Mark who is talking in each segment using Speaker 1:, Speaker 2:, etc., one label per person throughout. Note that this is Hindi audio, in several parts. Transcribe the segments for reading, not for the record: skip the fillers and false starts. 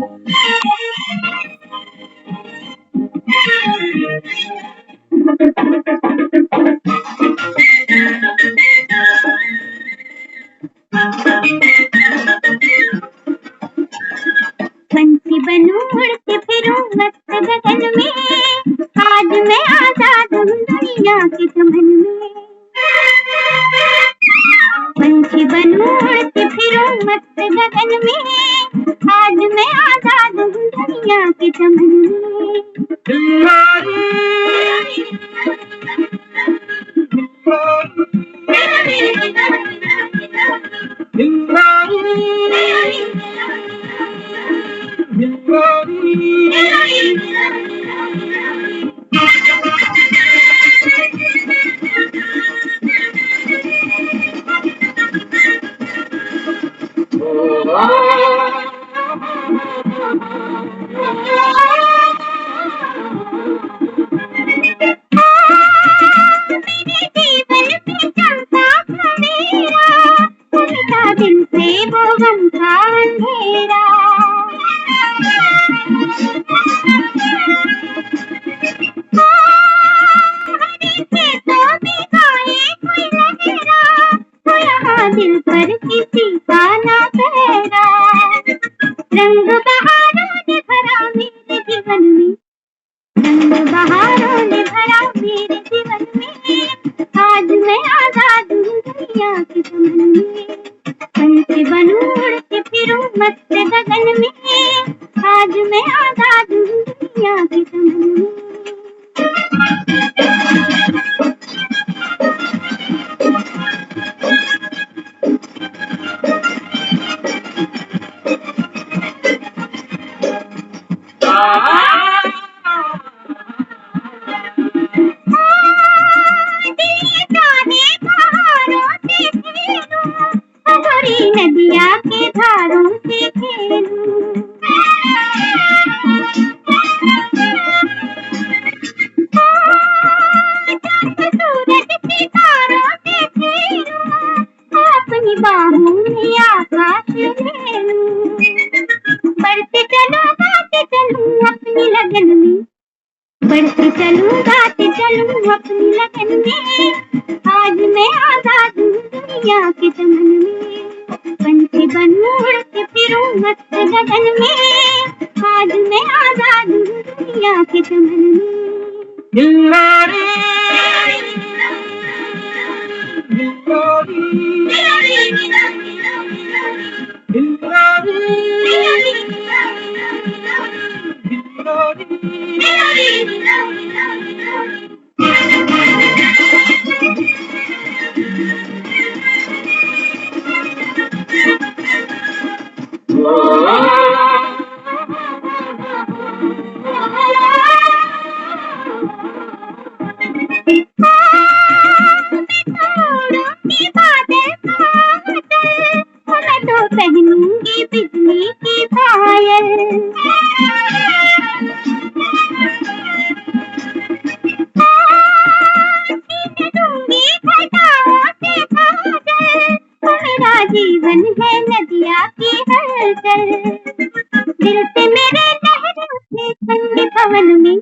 Speaker 1: पंछी बनूं उड़ती फिरूं मस्त गगन में, आज मैं आजाद हूँ दुनिया के चमन में। पंछी बनूं उड़ती फिरूं मस्त गगन में, आज मैं आजाद हूँ दुनिया के चमन में। दिल से वो गम का अंधेरा, दिल पर किसी का ना पहरा। रंग बहारों ने भरा मेरे जीवन में, रंग बहारों ने भरा मेरे जीवन में, आज मैं आजाद हूँ दुनिया के चमन में। पंछी बनूं उड़ती फिरूं मस्त गगन में, आज मैं आजाद हूँ दुनिया के चमन में। नदिया के धारों से खेलूं, सूरज सितारों से खेलूं, अपनी बाहों में आकाश ले लूं। बढ़ते चलो गाते चलूं अपनी लगन में, बढ़ते चलूं गाते चलूं अपनी लगन में, आज मैं आजाद हूँ दुनिया के चमन में। पंछी बनूं उड़ती फिरूं मस्त गगन में, आज मैं आजाद हूँ दुनिया के चमन में। पहनूंगी बिजली की पायल, दूंगी घटाओं से बादल, मेरा जीवन है नदिया की हलचल। दिल से मेरे लहर उठे ठंडे पवन में,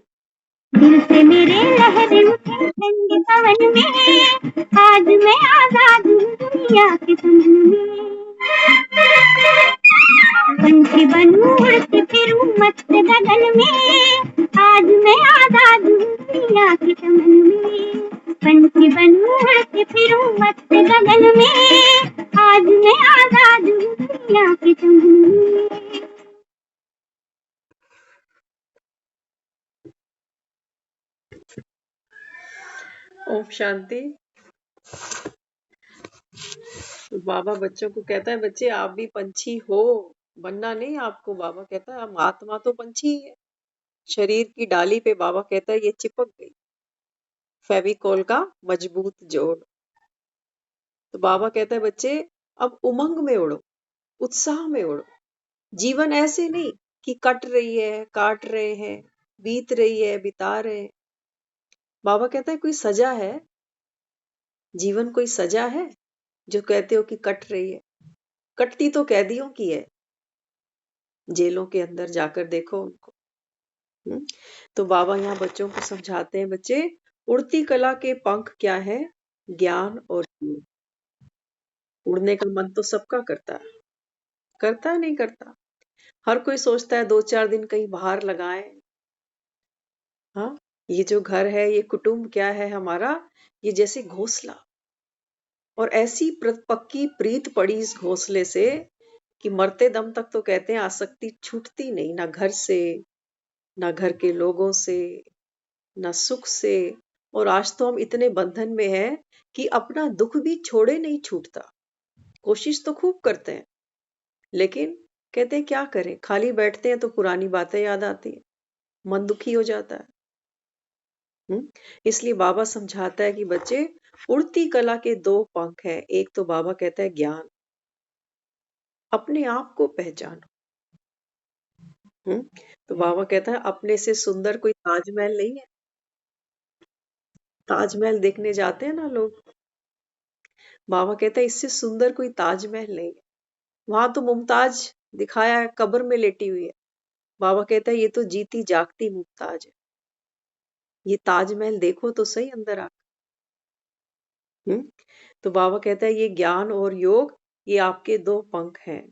Speaker 1: दिल से मेरे लहर उठे ठंडे पवन में, आज मैं आजाद हूँ दुनिया के चमन में। पंछी बनूं उड़ती फिरूं मस्त गगन में, आज मैं आजाद हूँ दुनिया के चमन में। पंछी बनूं उड़ती फिरूं मस्त गगन में, आज मैं आजाद हूँ दुनिया के चमन में।
Speaker 2: ओम शांति। तो बाबा बच्चों को कहता है, बच्चे आप भी पंछी हो, बनना नहीं आपको। बाबा कहता है हम आत्मा तो पंछी है, शरीर की डाली पे बाबा कहता है ये चिपक गई, फेविकोल का मजबूत जोड़। तो बाबा कहता है बच्चे अब उमंग में उड़ो, उत्साह में उड़ो। जीवन ऐसे नहीं कि कट रही है, काट रहे हैं, बीत रही है, बिता रहे हैं। बाबा कहता है कोई सजा है, जीवन कोई सजा है जो कहते हो कि कट रही है? कटती तो कैदियों की है, जेलों के अंदर जाकर देखो उनको। हम्म, तो बाबा यहाँ बच्चों को समझाते हैं, बच्चे उड़ती कला के पंख क्या है? ज्ञान और योग। उड़ने का मन तो सबका करता है नहीं करता? हर कोई सोचता है 2-4 दिन कहीं बाहर लगाए। हाँ, ये जो घर है, ये कुटुंब क्या है हमारा? ये जैसे घोंसला, और ऐसी पक्की प्रीत पड़ी इस घोंसले से कि मरते दम तक तो कहते हैं आसक्ति छूटती नहीं, ना घर से, ना घर के लोगों से, ना सुख से। और आज तो हम इतने बंधन में हैं कि अपना दुख भी छोड़े नहीं छूटता। कोशिश तो खूब करते हैं, लेकिन कहते हैं क्या करें, खाली बैठते हैं तो पुरानी बातें याद आती है, मन दुखी हो जाता है। इसलिए बाबा समझाता है कि बच्चे, उड़ती कला के दो पंख हैं। एक तो बाबा कहता है ज्ञान, अपने आप को पहचानो। तो बाबा कहता है अपने से सुंदर कोई ताजमहल नहीं है। ताजमहल देखने जाते हैं ना लोग, बाबा कहता है इससे सुंदर कोई ताजमहल नहीं है। वहां तो मुमताज दिखाया है, कब्र में लेटी हुई है। बाबा कहता है ये तो जीती जागती मुमताज है। ये ताजमहल देखो तो सही अंदर आ। हम्म तो बाबा कहता है ये ज्ञान और योग, ये आपके दो पंख हैं।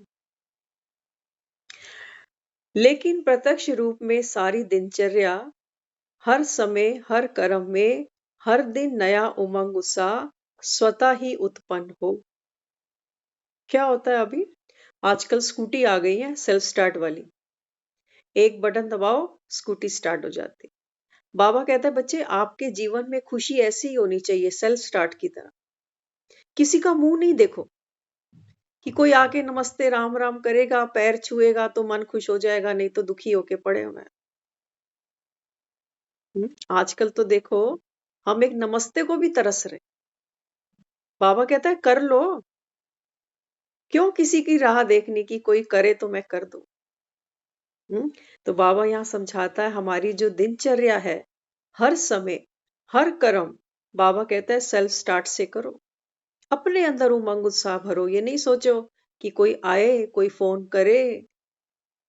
Speaker 2: लेकिन प्रत्यक्ष रूप में सारी दिनचर्या, हर समय, हर कर्म में, हर दिन नया उमंग उत्साह स्वतः ही उत्पन्न हो। क्या होता है अभी? आजकल स्कूटी आ गई है सेल्फ स्टार्ट वाली, एक बटन दबाओ स्कूटी स्टार्ट हो जाती। बाबा कहता है बच्चे आपके जीवन में खुशी ऐसी ही होनी चाहिए, सेल्फ स्टार्ट की तरह। किसी का मुंह नहीं देखो कि कोई आके नमस्ते राम राम करेगा, पैर छुएगा तो मन खुश हो जाएगा, नहीं तो दुखी होके पड़े हुए हैं। आजकल तो देखो, हम एक नमस्ते को भी तरस रहे। बाबा कहता है कर लो, क्यों किसी की राह देखने की, कोई करे तो मैं कर दूं। तो बाबा यहाँ समझाता है हमारी जो दिनचर्या है, हर समय, हर कर्म, बाबा कहता है सेल्फ स्टार्ट से करो। अपने अंदर उमंग उत्साह भरो। ये नहीं सोचो कि कोई आए, कोई फोन करे,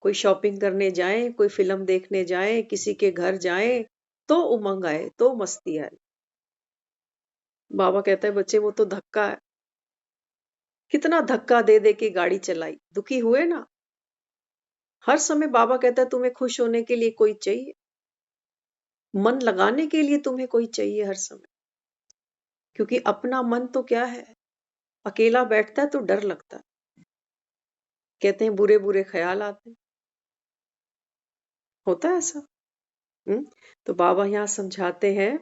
Speaker 2: कोई शॉपिंग करने जाए, कोई फिल्म देखने जाए, किसी के घर जाए तो उमंग आए, तो मस्ती आए। बाबा कहता है बच्चे वो तो धक्का है। कितना धक्का दे दे के गाड़ी चलाई, दुखी हुए ना। हर समय बाबा कहता है तुम्हें खुश होने के लिए कोई चाहिए, मन लगाने के लिए तुम्हें कोई चाहिए हर समय। क्योंकि अपना मन तो क्या है, अकेला बैठता है तो डर लगता है, कहते हैं बुरे बुरे ख्याल आते हैं। होता है ऐसा। हम्म तो बाबा यहाँ समझाते हैं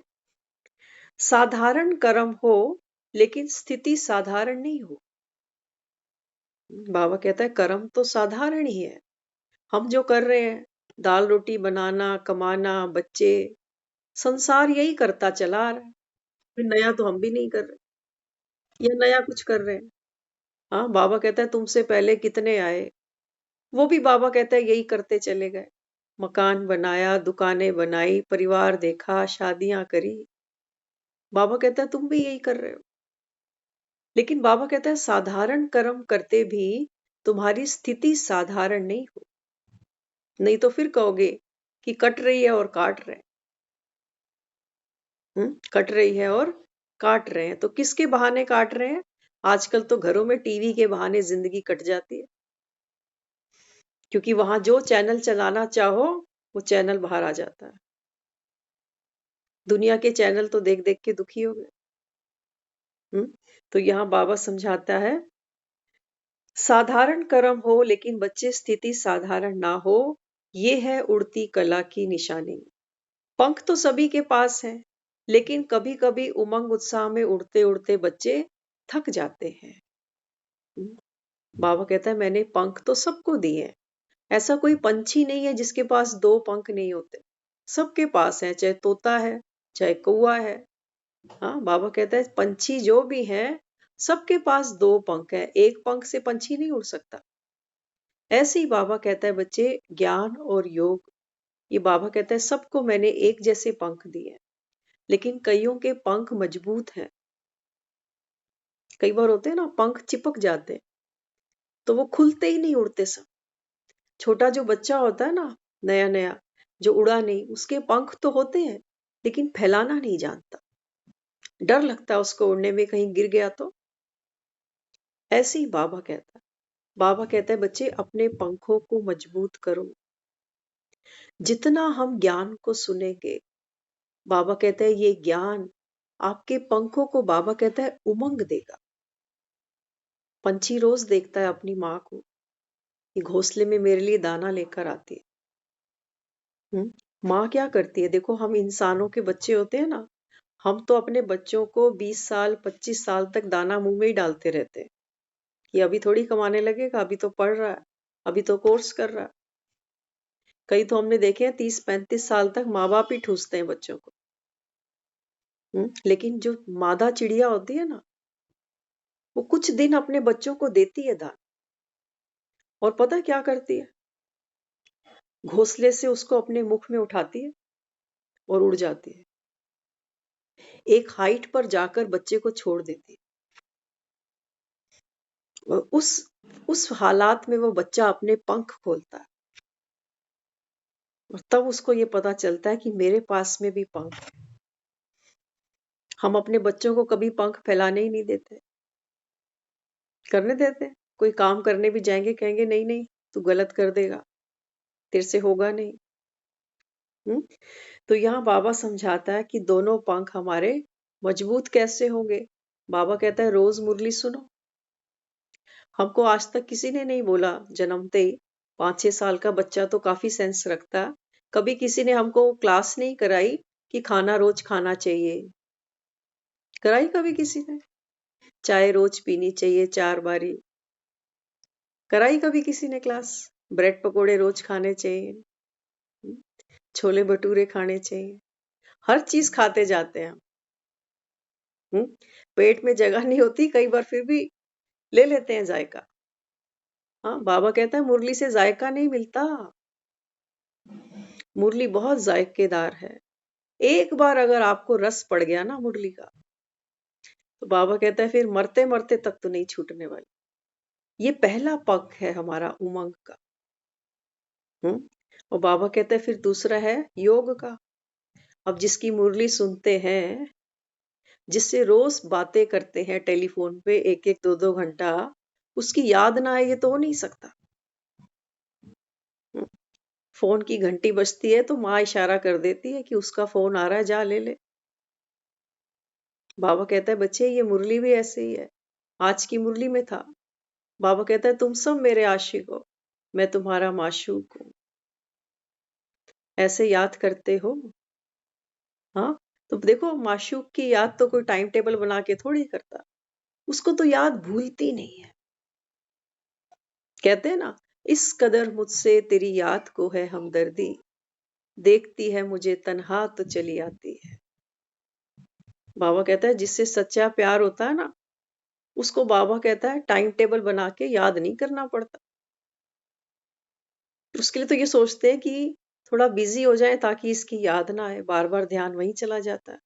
Speaker 2: साधारण कर्म हो, लेकिन स्थिति साधारण नहीं हो। बाबा कहता है कर्म तो साधारण ही है, हम जो कर रहे हैं, दाल रोटी बनाना, कमाना, बच्चे, संसार यही करता चला आ रहा है। फिर नया तो हम भी नहीं कर रहे, या नया कुछ कर रहे हैं। हाँ, बाबा कहता है तुमसे पहले कितने आए, वो भी बाबा कहता है यही करते चले गए। मकान बनाया, दुकानें बनाई, परिवार देखा, शादियां करी। बाबा कहता है तुम भी यही कर रहे हो। लेकिन बाबा कहता है साधारण कर्म करते भी तुम्हारी स्थिति साधारण नहीं हो, नहीं तो फिर कहोगे कि कट रही है और काट रहे हैं। कट रही है और काट रहे हैं, तो किसके बहाने काट रहे हैं? आजकल तो घरों में टीवी के बहाने जिंदगी कट जाती है, क्योंकि वहां जो चैनल चलाना चाहो वो चैनल बाहर आ जाता है। दुनिया के चैनल तो देख देख के दुखी हो गए। तो यहाँ बाबा समझाता है साधारण कर्म हो, लेकिन बच्चे स्थिति साधारण ना हो, ये है उड़ती कला की निशानी। पंख तो सभी के पास हैं, लेकिन कभी कभी उमंग उत्साह में उड़ते उड़ते बच्चे थक जाते हैं। हम्म, बाबा कहता है मैंने पंख तो सबको दिए हैं, ऐसा कोई पंछी नहीं है जिसके पास दो पंख नहीं होते। सबके पास है, चाहे तोता है, चाहे कौवा है। हाँ, बाबा कहता है पंछी जो भी हैं, सबके पास दो पंख है, एक पंख से पंछी नहीं उड़ सकता। ऐसे ही बाबा कहता है बच्चे ज्ञान और योग, ये बाबा कहता है सबको मैंने एक जैसे पंख दिए हैं, लेकिन कईयों के पंख मजबूत हैं। कई बार होते हैं ना पंख चिपक जाते हैं, तो वो खुलते ही नहीं, उड़ते सब। छोटा जो बच्चा होता है ना, नया नया, जो उड़ा नहीं, उसके पंख तो होते हैं लेकिन फैलाना नहीं जानता। डर लगता है उसको उड़ने में, कहीं गिर गया तो। ऐसे ही बाबा कहता है बच्चे अपने पंखों को मजबूत करो। जितना हम ज्ञान को सुनेंगे, बाबा कहता है ये ज्ञान आपके पंखों को, बाबा कहता है, उमंग देगा। पंछी रोज देखता है अपनी माँ को, ये घोंसले में मेरे लिए दाना लेकर आती है। माँ क्या करती है? देखो, हम इंसानों के बच्चे होते हैं ना, हम तो अपने बच्चों को 20 साल 25 साल तक दाना मुंह में ही डालते रहते हैं कि अभी थोड़ी कमाने लगेगा, अभी तो पढ़ रहा है, अभी तो कोर्स कर रहा है। कई तो हमने देखे हैं 30-35 साल तक माँ बाप ही ठूसते हैं बच्चों को। लेकिन जो मादा चिड़िया होती है ना, वो कुछ दिन अपने बच्चों को देती है दाना, और पता है क्या करती है? घोंसले से उसको अपने मुख में उठाती है और उड़ जाती है। एक हाइट पर जाकर बच्चे को छोड़ देती है। और उस हालात में वो बच्चा अपने पंख खोलता है, और तब उसको ये पता चलता है कि मेरे पास में भी पंख है। हम अपने बच्चों को कभी पंख फैलाने ही नहीं देते, करने देते। कोई काम करने भी जाएंगे, कहेंगे नहीं नहीं, तू गलत कर देगा, तेरे से होगा नहीं। तो यहाँ बाबा समझाता है कि दोनों पंख हमारे मजबूत कैसे होंगे। बाबा कहता है रोज मुरली सुनो। हमको आज तक किसी ने नहीं बोला, जन्मते ही 5-6 साल का बच्चा तो काफी सेंस रखता है, कभी किसी ने हमको क्लास नहीं कराई कि खाना रोज खाना चाहिए। कराई कभी किसी ने? चाय रोज पीनी चाहिए 4 बारी, कराई कभी किसी ने क्लास? ब्रेड पकोड़े रोज खाने चाहिए, छोले भटूरे खाने चाहिए, हर चीज खाते जाते हैं हम। पेट में जगह नहीं होती कई बार, फिर भी ले लेते हैं जायका। हाँ, बाबा कहता है मुरली से जायका नहीं मिलता, मुरली बहुत जायकेदार है। एक बार अगर आपको रस पड़ गया ना मुरली का, तो बाबा कहता है फिर मरते मरते तक तो नहीं छूटने वाली। ये पहला पग है हमारा उमंग का। और बाबा कहता है फिर दूसरा है योग का। अब जिसकी मुरली सुनते हैं, जिससे रोज बातें करते हैं टेलीफोन पे 1-1 2-2 घंटा, उसकी याद ना आए ये तो हो नहीं सकता। फोन की घंटी बजती है तो माँ इशारा कर देती है कि उसका फोन आ रहा है, जा ले ले। बाबा कहता है बच्चे ये मुरली भी ऐसे ही है। आज की मुरली में था, बाबा कहता है तुम सब मेरे आशिक हो, मैं तुम्हारा माशूक हूँ। ऐसे याद करते हो? हाँ, तो देखो माशूक की याद तो कोई टाइम टेबल बना के थोड़ी करता, उसको तो याद भूलती नहीं है। कहते हैं ना, इस कदर मुझसे तेरी याद को है हमदर्दी, देखती है मुझे तन्हा तो चली आती है। बाबा कहता है जिससे सच्चा प्यार होता है ना, उसको बाबा कहता है टाइम टेबल बना के याद नहीं करना पड़ता। उसके लिए तो ये सोचते हैं कि थोड़ा बिजी हो जाए ताकि इसकी याद ना आए, बार बार ध्यान वहीं चला जाता है।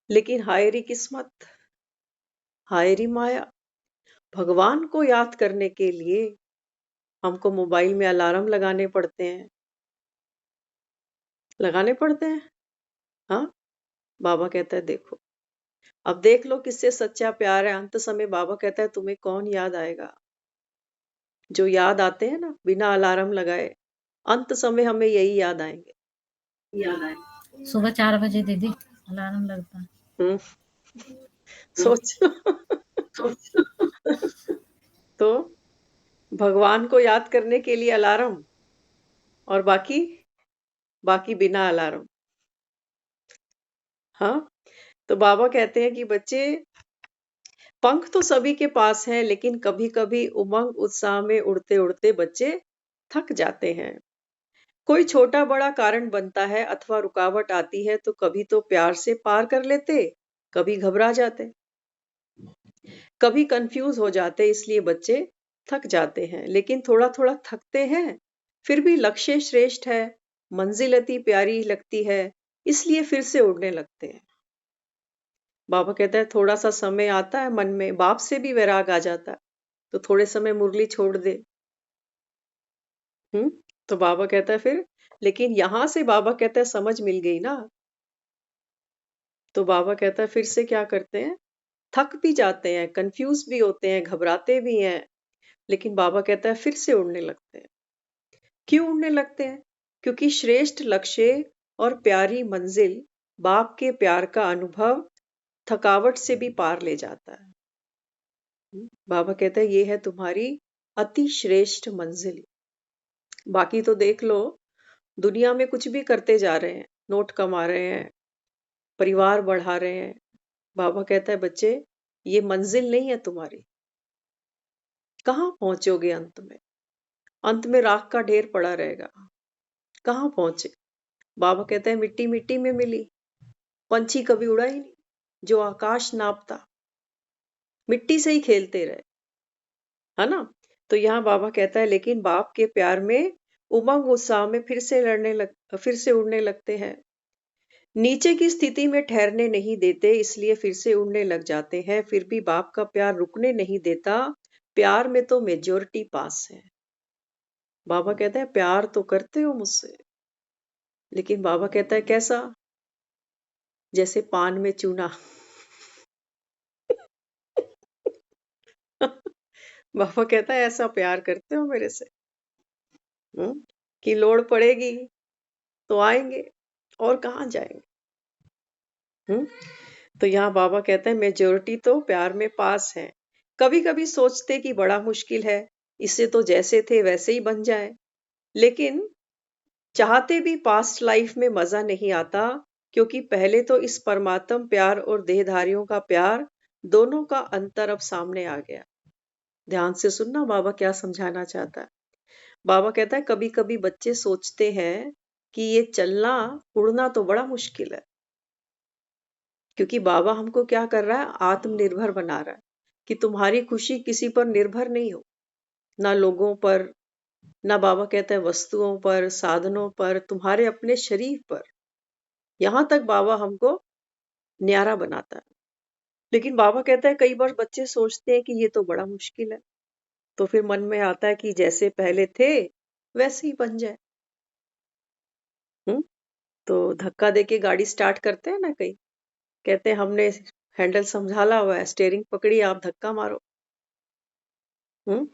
Speaker 2: लेकिन हाय री किस्मत, हाय री माया, भगवान को याद करने के लिए हमको मोबाइल में अलार्म लगाने पड़ते हैं, लगाने पड़ते हैं। हाँ, बाबा कहता है देखो, अब देख लो किससे सच्चा प्यार है। अंत समय बाबा कहता है तुम्हें कौन याद आएगा? जो याद आते हैं ना बिना अलार्म लगाए, अंत समय हमें यही याद आएंगे।
Speaker 3: याद आए सुबह 4 बजे दीदी अलार्म लगता है।
Speaker 2: हम्म, सोचो। तो भगवान को याद करने के लिए अलार्म, और बाकी बाकी बिना अलार्म। हाँ, तो बाबा कहते हैं कि बच्चे, पंख तो सभी के पास हैं, लेकिन कभी कभी उमंग उत्साह में उड़ते उड़ते बच्चे थक जाते हैं। कोई छोटा बड़ा कारण बनता है अथवा रुकावट आती है, तो कभी तो प्यार से पार कर लेते, कभी घबरा जाते, कभी कंफ्यूज हो जाते, इसलिए बच्चे थक जाते हैं। लेकिन थोड़ा थोड़ा थकते हैं, फिर भी लक्ष्य श्रेष्ठ है, मंजिल अति प्यारी लगती है, इसलिए फिर से उड़ने लगते हैं। बाबा कहता है थोड़ा सा समय आता है मन में, बाप से भी वैराग आ जाता है, तो थोड़े समय मुरली छोड़ दे, तो बाबा कहता है फिर, लेकिन यहां से बाबा कहता है समझ मिल गई ना। तो बाबा कहता है फिर से क्या करते हैं, थक भी जाते हैं, कंफ्यूज भी होते हैं, घबराते भी हैं, लेकिन बाबा कहता है फिर से उड़ने लगते हैं। क्यों उड़ने लगते हैं? क्योंकि श्रेष्ठ लक्ष्य और प्यारी मंजिल बाप के प्यार का अनुभव थकावट से भी पार ले जाता है। बाबा कहता है ये है तुम्हारी अति श्रेष्ठ मंजिल। बाकी तो देख लो, दुनिया में कुछ भी करते जा रहे हैं, नोट कमा रहे हैं, परिवार बढ़ा रहे हैं। बाबा कहता है बच्चे, ये मंजिल नहीं है तुम्हारी। कहाँ पहुंचोगे अंत में? अंत में राख का ढेर पड़ा रहेगा। कहाँ पहुंचे? बाबा कहते हैं मिट्टी मिट्टी में मिली, पंछी कभी उड़ा ही नहीं, जो आकाश नापता, मिट्टी से ही खेलते रहे, है ना। तो यहाँ बाबा कहता है लेकिन बाप के प्यार में उमंग उत्साह में फिर से उड़ने लगते हैं। नीचे की स्थिति में ठहरने नहीं देते, इसलिए फिर से उड़ने लग जाते हैं। फिर भी बाप का प्यार रुकने नहीं देता। प्यार में तो मेजोरिटी पास है। बाबा कहता है प्यार तो करते हो मुझसे, लेकिन बाबा कहता है कैसा? जैसे पान में चूना। बाबा कहता है ऐसा प्यार करते हो मेरे से, कि लोड़ पड़ेगी तो आएंगे और कहाँ जाएंगे। तो यहाँ बाबा कहते हैं मेजोरिटी तो प्यार में पास है। कभी कभी सोचते कि बड़ा मुश्किल है, इससे तो जैसे थे वैसे ही बन जाए, लेकिन चाहते भी पास्ट लाइफ में मजा नहीं आता, क्योंकि पहले तो इस परमात्म प्यार और देहधारियों का प्यार, दोनों का अंतर अब सामने आ गया। ध्यान से सुनना बाबा क्या समझाना चाहता है। बाबा कहता है कभी कभी बच्चे सोचते हैं कि ये चलना उड़ना तो बड़ा मुश्किल है, क्योंकि बाबा हमको क्या कर रहा है, आत्मनिर्भर बना रहा है, कि तुम्हारी खुशी किसी पर निर्भर नहीं हो, ना लोगों पर, ना बाबा कहता है वस्तुओं पर, साधनों पर, तुम्हारे अपने शरीर पर। यहां तक बाबा हमको न्यारा बनाता है। लेकिन बाबा कहता है कई बार बच्चे सोचते हैं कि ये तो बड़ा मुश्किल है, तो फिर मन में आता है कि जैसे पहले थे वैसे ही बन जाए। हम्म तो धक्का देके गाड़ी स्टार्ट करते हैं ना कई, कहते हैं हमने हैंडल संभाला हुआ है, स्टेयरिंग पकड़ी, आप धक्का मारो। हम्म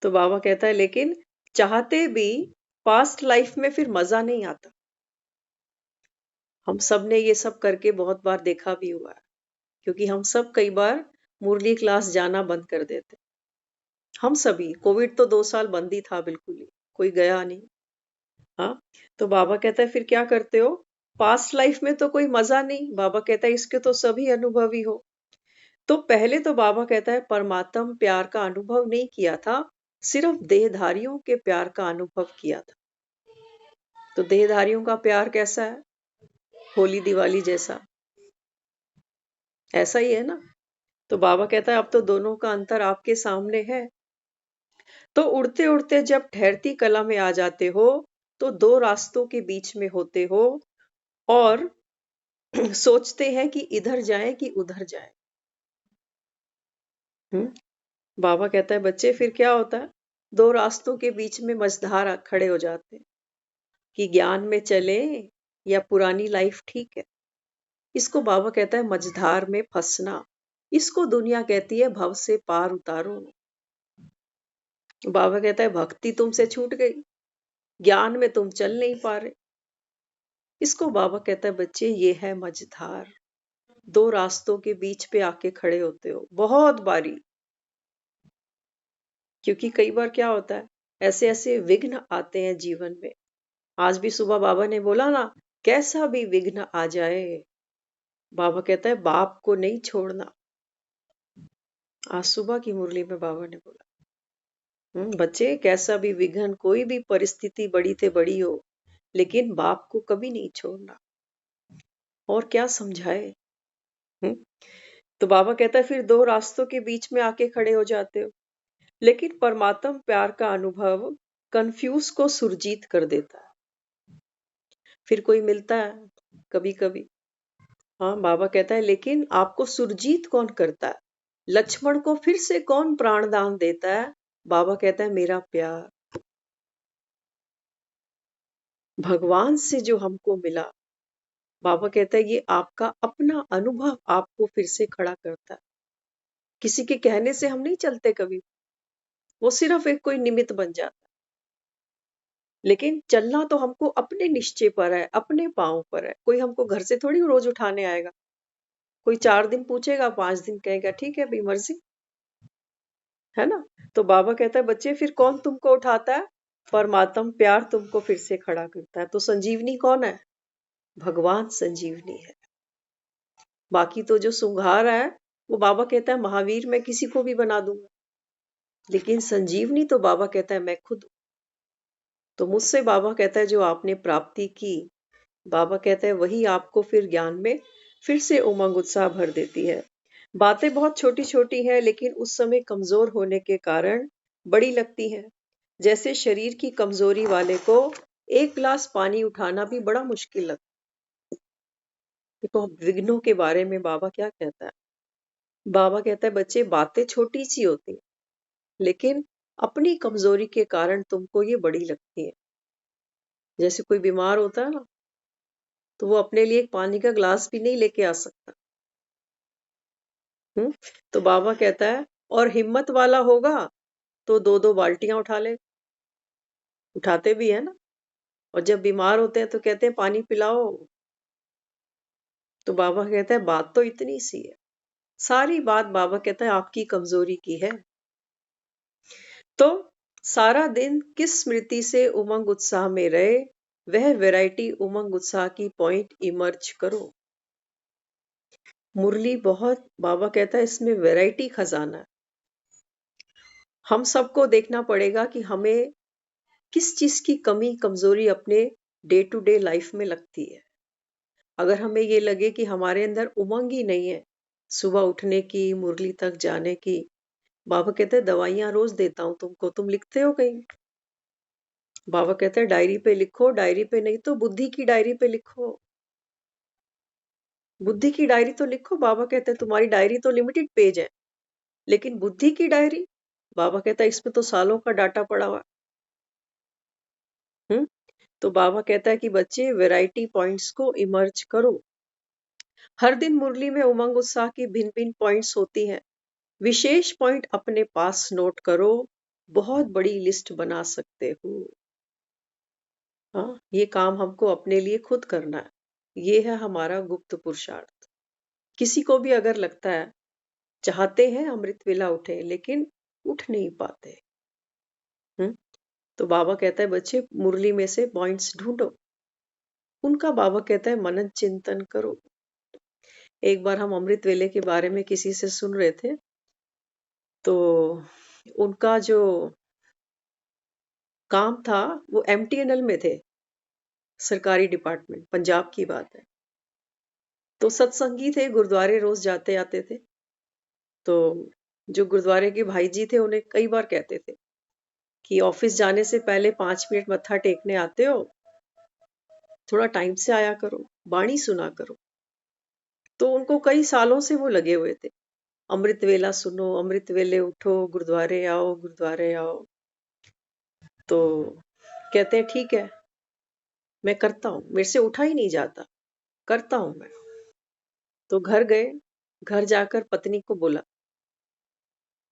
Speaker 2: तो बाबा कहता है लेकिन चाहते भी पास्ट लाइफ में फिर मजा नहीं आता। हम सब ने ये सब करके बहुत बार देखा भी हुआ है, क्योंकि हम सब कई बार मुरली क्लास जाना बंद कर देते। हम सभी, कोविड तो 2 साल बंद ही था, बिल्कुल ही कोई गया नहीं। हाँ, तो बाबा कहता है फिर क्या करते हो? पास्ट लाइफ में तो कोई मजा नहीं, बाबा कहता है इसके तो सभी अनुभवी हो। तो पहले तो बाबा कहता है परमात्म प्यार का अनुभव नहीं किया था, सिर्फ देहधारियों के प्यार का अनुभव किया था। तो देहधारियों का प्यार कैसा है? होली दिवाली जैसा, ऐसा ही है ना। तो बाबा कहता है अब तो दोनों का अंतर आपके सामने है। तो उड़ते उड़ते जब ठहरती कला में आ जाते हो, तो दो रास्तों के बीच में होते हो और सोचते हैं कि इधर जाएं कि उधर जाएं। बाबा कहता है बच्चे फिर क्या होता है, दो रास्तों के बीच में मझधार खड़े हो जाते हैं कि ज्ञान में चले या पुरानी लाइफ ठीक है। इसको बाबा कहता है मझधार में फंसना। इसको दुनिया कहती है भव से पार उतारो। बाबा कहता है भक्ति तुमसे छूट गई, ज्ञान में तुम चल नहीं पा रहे। इसको बाबा कहता है बच्चे ये है मझधार। दो रास्तों के बीच पे आके खड़े होते हो बहुत बारी। क्योंकि कई बार क्या होता है, ऐसे ऐसे विघ्न आते हैं जीवन में। आज भी सुबह बाबा ने बोला ना, कैसा भी विघ्न आ जाए, बाबा कहता है बाप को नहीं छोड़ना। आज सुबह की मुरली में बाबा ने बोला बच्चे कैसा भी विघ्न, कोई भी परिस्थिति बड़ी से बड़ी हो, लेकिन बाप को कभी नहीं छोड़ना। और क्या समझाए। तो बाबा कहता है फिर दो रास्तों के बीच में आके खड़े हो जाते हो, लेकिन परमात्म प्यार का अनुभव कंफ्यूज को सुरजीत कर देता है। फिर कोई मिलता है कभी कभी, हाँ बाबा कहता है लेकिन आपको सुरजीत कौन करता है? लक्ष्मण को फिर से कौन प्राण दान देता है? बाबा कहता है मेरा प्यार। भगवान से जो हमको मिला, बाबा कहता है ये आपका अपना अनुभव आपको फिर से खड़ा करता है। किसी के कहने से हम नहीं चलते कभी, वो सिर्फ एक कोई निमित्त बन जाता है। लेकिन चलना तो हमको अपने निश्चय पर है, अपने पाँव पर है। कोई हमको घर से थोड़ी रोज उठाने आएगा। कोई 4 दिन पूछेगा, 5 दिन कहेगा ठीक है भाई मर्जी, है ना? तो बाबा कहता है बच्चे फिर कौन तुमको उठाता है? परमात्म प्यार तुमको फिर से खड़ा करता है। तो संजीवनी कौन है? भगवान संजीवनी है। बाकी तो जो सुंघार है वो बाबा कहता है महावीर मैं किसी को भी बना दूंगा, लेकिन संजीवनी तो बाबा कहता है मैं खुद हूं। तो मुझसे बाबा कहता है जो आपने प्राप्ति की, बाबा कहता है वही आपको फिर ज्ञान में फिर से उमंग उत्साह भर देती है। बातें बहुत छोटी छोटी हैं लेकिन उस समय कमजोर होने के कारण बड़ी लगती हैं। जैसे शरीर की कमजोरी वाले को 1 गिलास पानी उठाना भी बड़ा मुश्किल लगता है। देखो विघ्नों के बारे में बाबा क्या कहता है? बाबा कहता है बच्चे बातें छोटी सी होती हैं, लेकिन अपनी कमजोरी के कारण तुमको ये बड़ी लगती है। जैसे कोई बीमार होता है ना, तो वो अपने लिए एक पानी का ग्लास भी नहीं लेके आ सकता। तो बाबा कहता है और हिम्मत वाला होगा तो 2-2 बाल्टियां उठा ले। उठाते भी है ना। और जब बीमार होते हैं तो कहते हैं पानी पिलाओ। तो बाबा कहता है बात तो इतनी सी है, सारी बात बाबा कहता है आपकी कमजोरी की है। तो सारा दिन किस स्मृति से उमंग उत्साह में रहे, वह वैरायटी उमंग उत्साह की पॉइंट इमर्ज करो। मुरली बहुत, बाबा कहता है इसमें वैरायटी खजाना है। हम सबको देखना पड़ेगा कि हमें किस चीज की कमी कमजोरी अपने डे टू डे लाइफ में लगती है। अगर हमें ये लगे कि हमारे अंदर उमंग ही नहीं है सुबह उठने की, मुरली तक जाने की, बाबा कहते हैं दवाइयां रोज देता हूं तुमको, तुम लिखते हो कहीं? बाबा कहते हैं डायरी पे लिखो, डायरी पे नहीं तो बुद्धि की डायरी पे लिखो। बुद्धि की डायरी तो लिखो। बाबा कहते हैं तुम्हारी डायरी तो लिमिटेड पेज है, लेकिन बुद्धि की डायरी, बाबा कहता है इसमें तो सालों का डाटा पड़ा हुआ है। तो बाबा कहता है कि बच्चे वैरायटी पॉइंट्स को इमर्ज करो। हर दिन मुरली में उमंग उत्साह की भिन्न भिन्न पॉइंट्स होती हैं। विशेष पॉइंट अपने पास नोट करो, बहुत बड़ी लिस्ट बना सकते हो। हाँ, ये काम हमको अपने लिए खुद करना है। ये है हमारा गुप्त पुरुषार्थ। किसी को भी अगर लगता है चाहते हैं अमृत वेला उठे लेकिन उठ नहीं पाते, हम्म तो बाबा कहता है बच्चे मुरली में से पॉइंट्स ढूंढो, उनका बाबा कहता है मनन चिंतन करो। एक बार हम अमृत वेले के बारे में किसी से सुन रहे थे, तो उनका जो काम था वो एमटीएनएल में थे, सरकारी डिपार्टमेंट, पंजाब की बात है। तो सत्संगी थे, गुरुद्वारे रोज जाते आते थे। तो जो गुरुद्वारे के भाई जी थे उन्हें कई बार कहते थे कि ऑफिस जाने से पहले 5 मिनट मत्था टेकने आते हो, थोड़ा टाइम से आया करो, बाणी सुना करो। तो उनको कई सालों से वो लगे हुए थे, अमृत वेला सुनो, अमृत वेले उठो, गुरुद्वारे आओ, गुरुद्वारे आओ। तो कहते हैं ठीक है मैं करता हूँ, मेरे से उठा ही नहीं जाता, करता हूँ मैं। तो घर गए, घर जाकर पत्नी को बोला,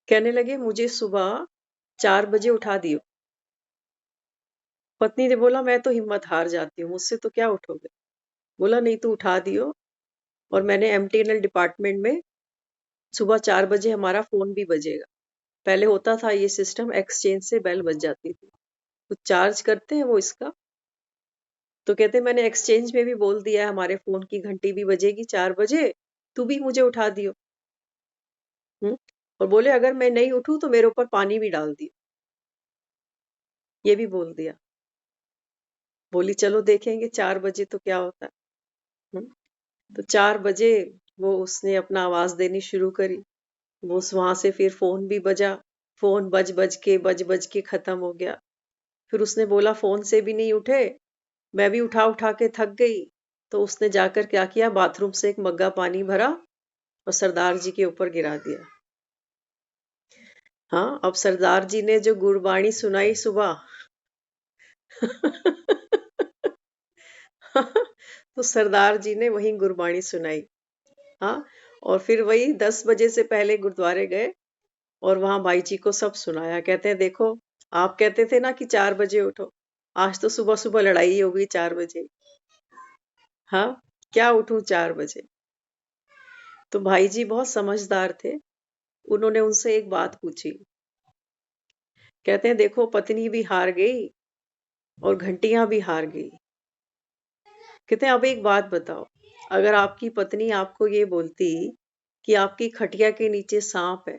Speaker 2: कहने लगे मुझे सुबह 4 बजे उठा दियो। पत्नी ने बोला मैं तो हिम्मत हार जाती हूँ, मुझसे तो क्या उठोगे। बोला नहीं तो उठा दियो। और मैंने एमटीएनएल डिपार्टमेंट में सुबह 4 बजे हमारा फोन भी बजेगा। पहले होता था ये सिस्टम, एक्सचेंज से बेल बज जाती थी, कुछ चार्ज करते हैं वो इसका। तो कहते मैंने एक्सचेंज में भी बोल दिया है हमारे फोन की घंटी भी बजेगी 4 बजे, तू भी मुझे उठा दियो। और बोले अगर मैं नहीं उठूं तो मेरे ऊपर पानी भी डाल दियो, ये भी बोल दिया। बोली चलो देखेंगे 4 बजे तो क्या होता है। तो 4 बजे वो उसने अपना आवाज देनी शुरू करी। वो वहां से फिर फोन भी बजा, फोन बज बज के खत्म हो गया। फिर उसने बोला फोन से भी नहीं उठे, मैं भी उठा उठा के थक गई। तो उसने जाकर क्या किया, बाथरूम से एक मग्गा पानी भरा और सरदार जी के ऊपर गिरा दिया। हाँ, अब सरदार जी ने जो गुरबाणी सुनाई सुबह तो सरदार जी ने वही गुरबाणी सुनाई। हाँ, और फिर वही 10 बजे से पहले गुरुद्वारे गए और वहां भाई जी को सब सुनाया। कहते हैं देखो, आप कहते थे ना कि 4 बजे उठो, आज तो सुबह सुबह लड़ाई हो गई 4 बजे। हाँ, क्या उठूं 4 बजे। तो भाई जी बहुत समझदार थे। उन्होंने उनसे एक बात पूछी। कहते हैं देखो, पत्नी भी हार गई और घंटियां भी हार गई। कहते हैं अब एक बात बताओ, अगर आपकी पत्नी आपको ये बोलती कि आपकी खटिया के नीचे सांप है,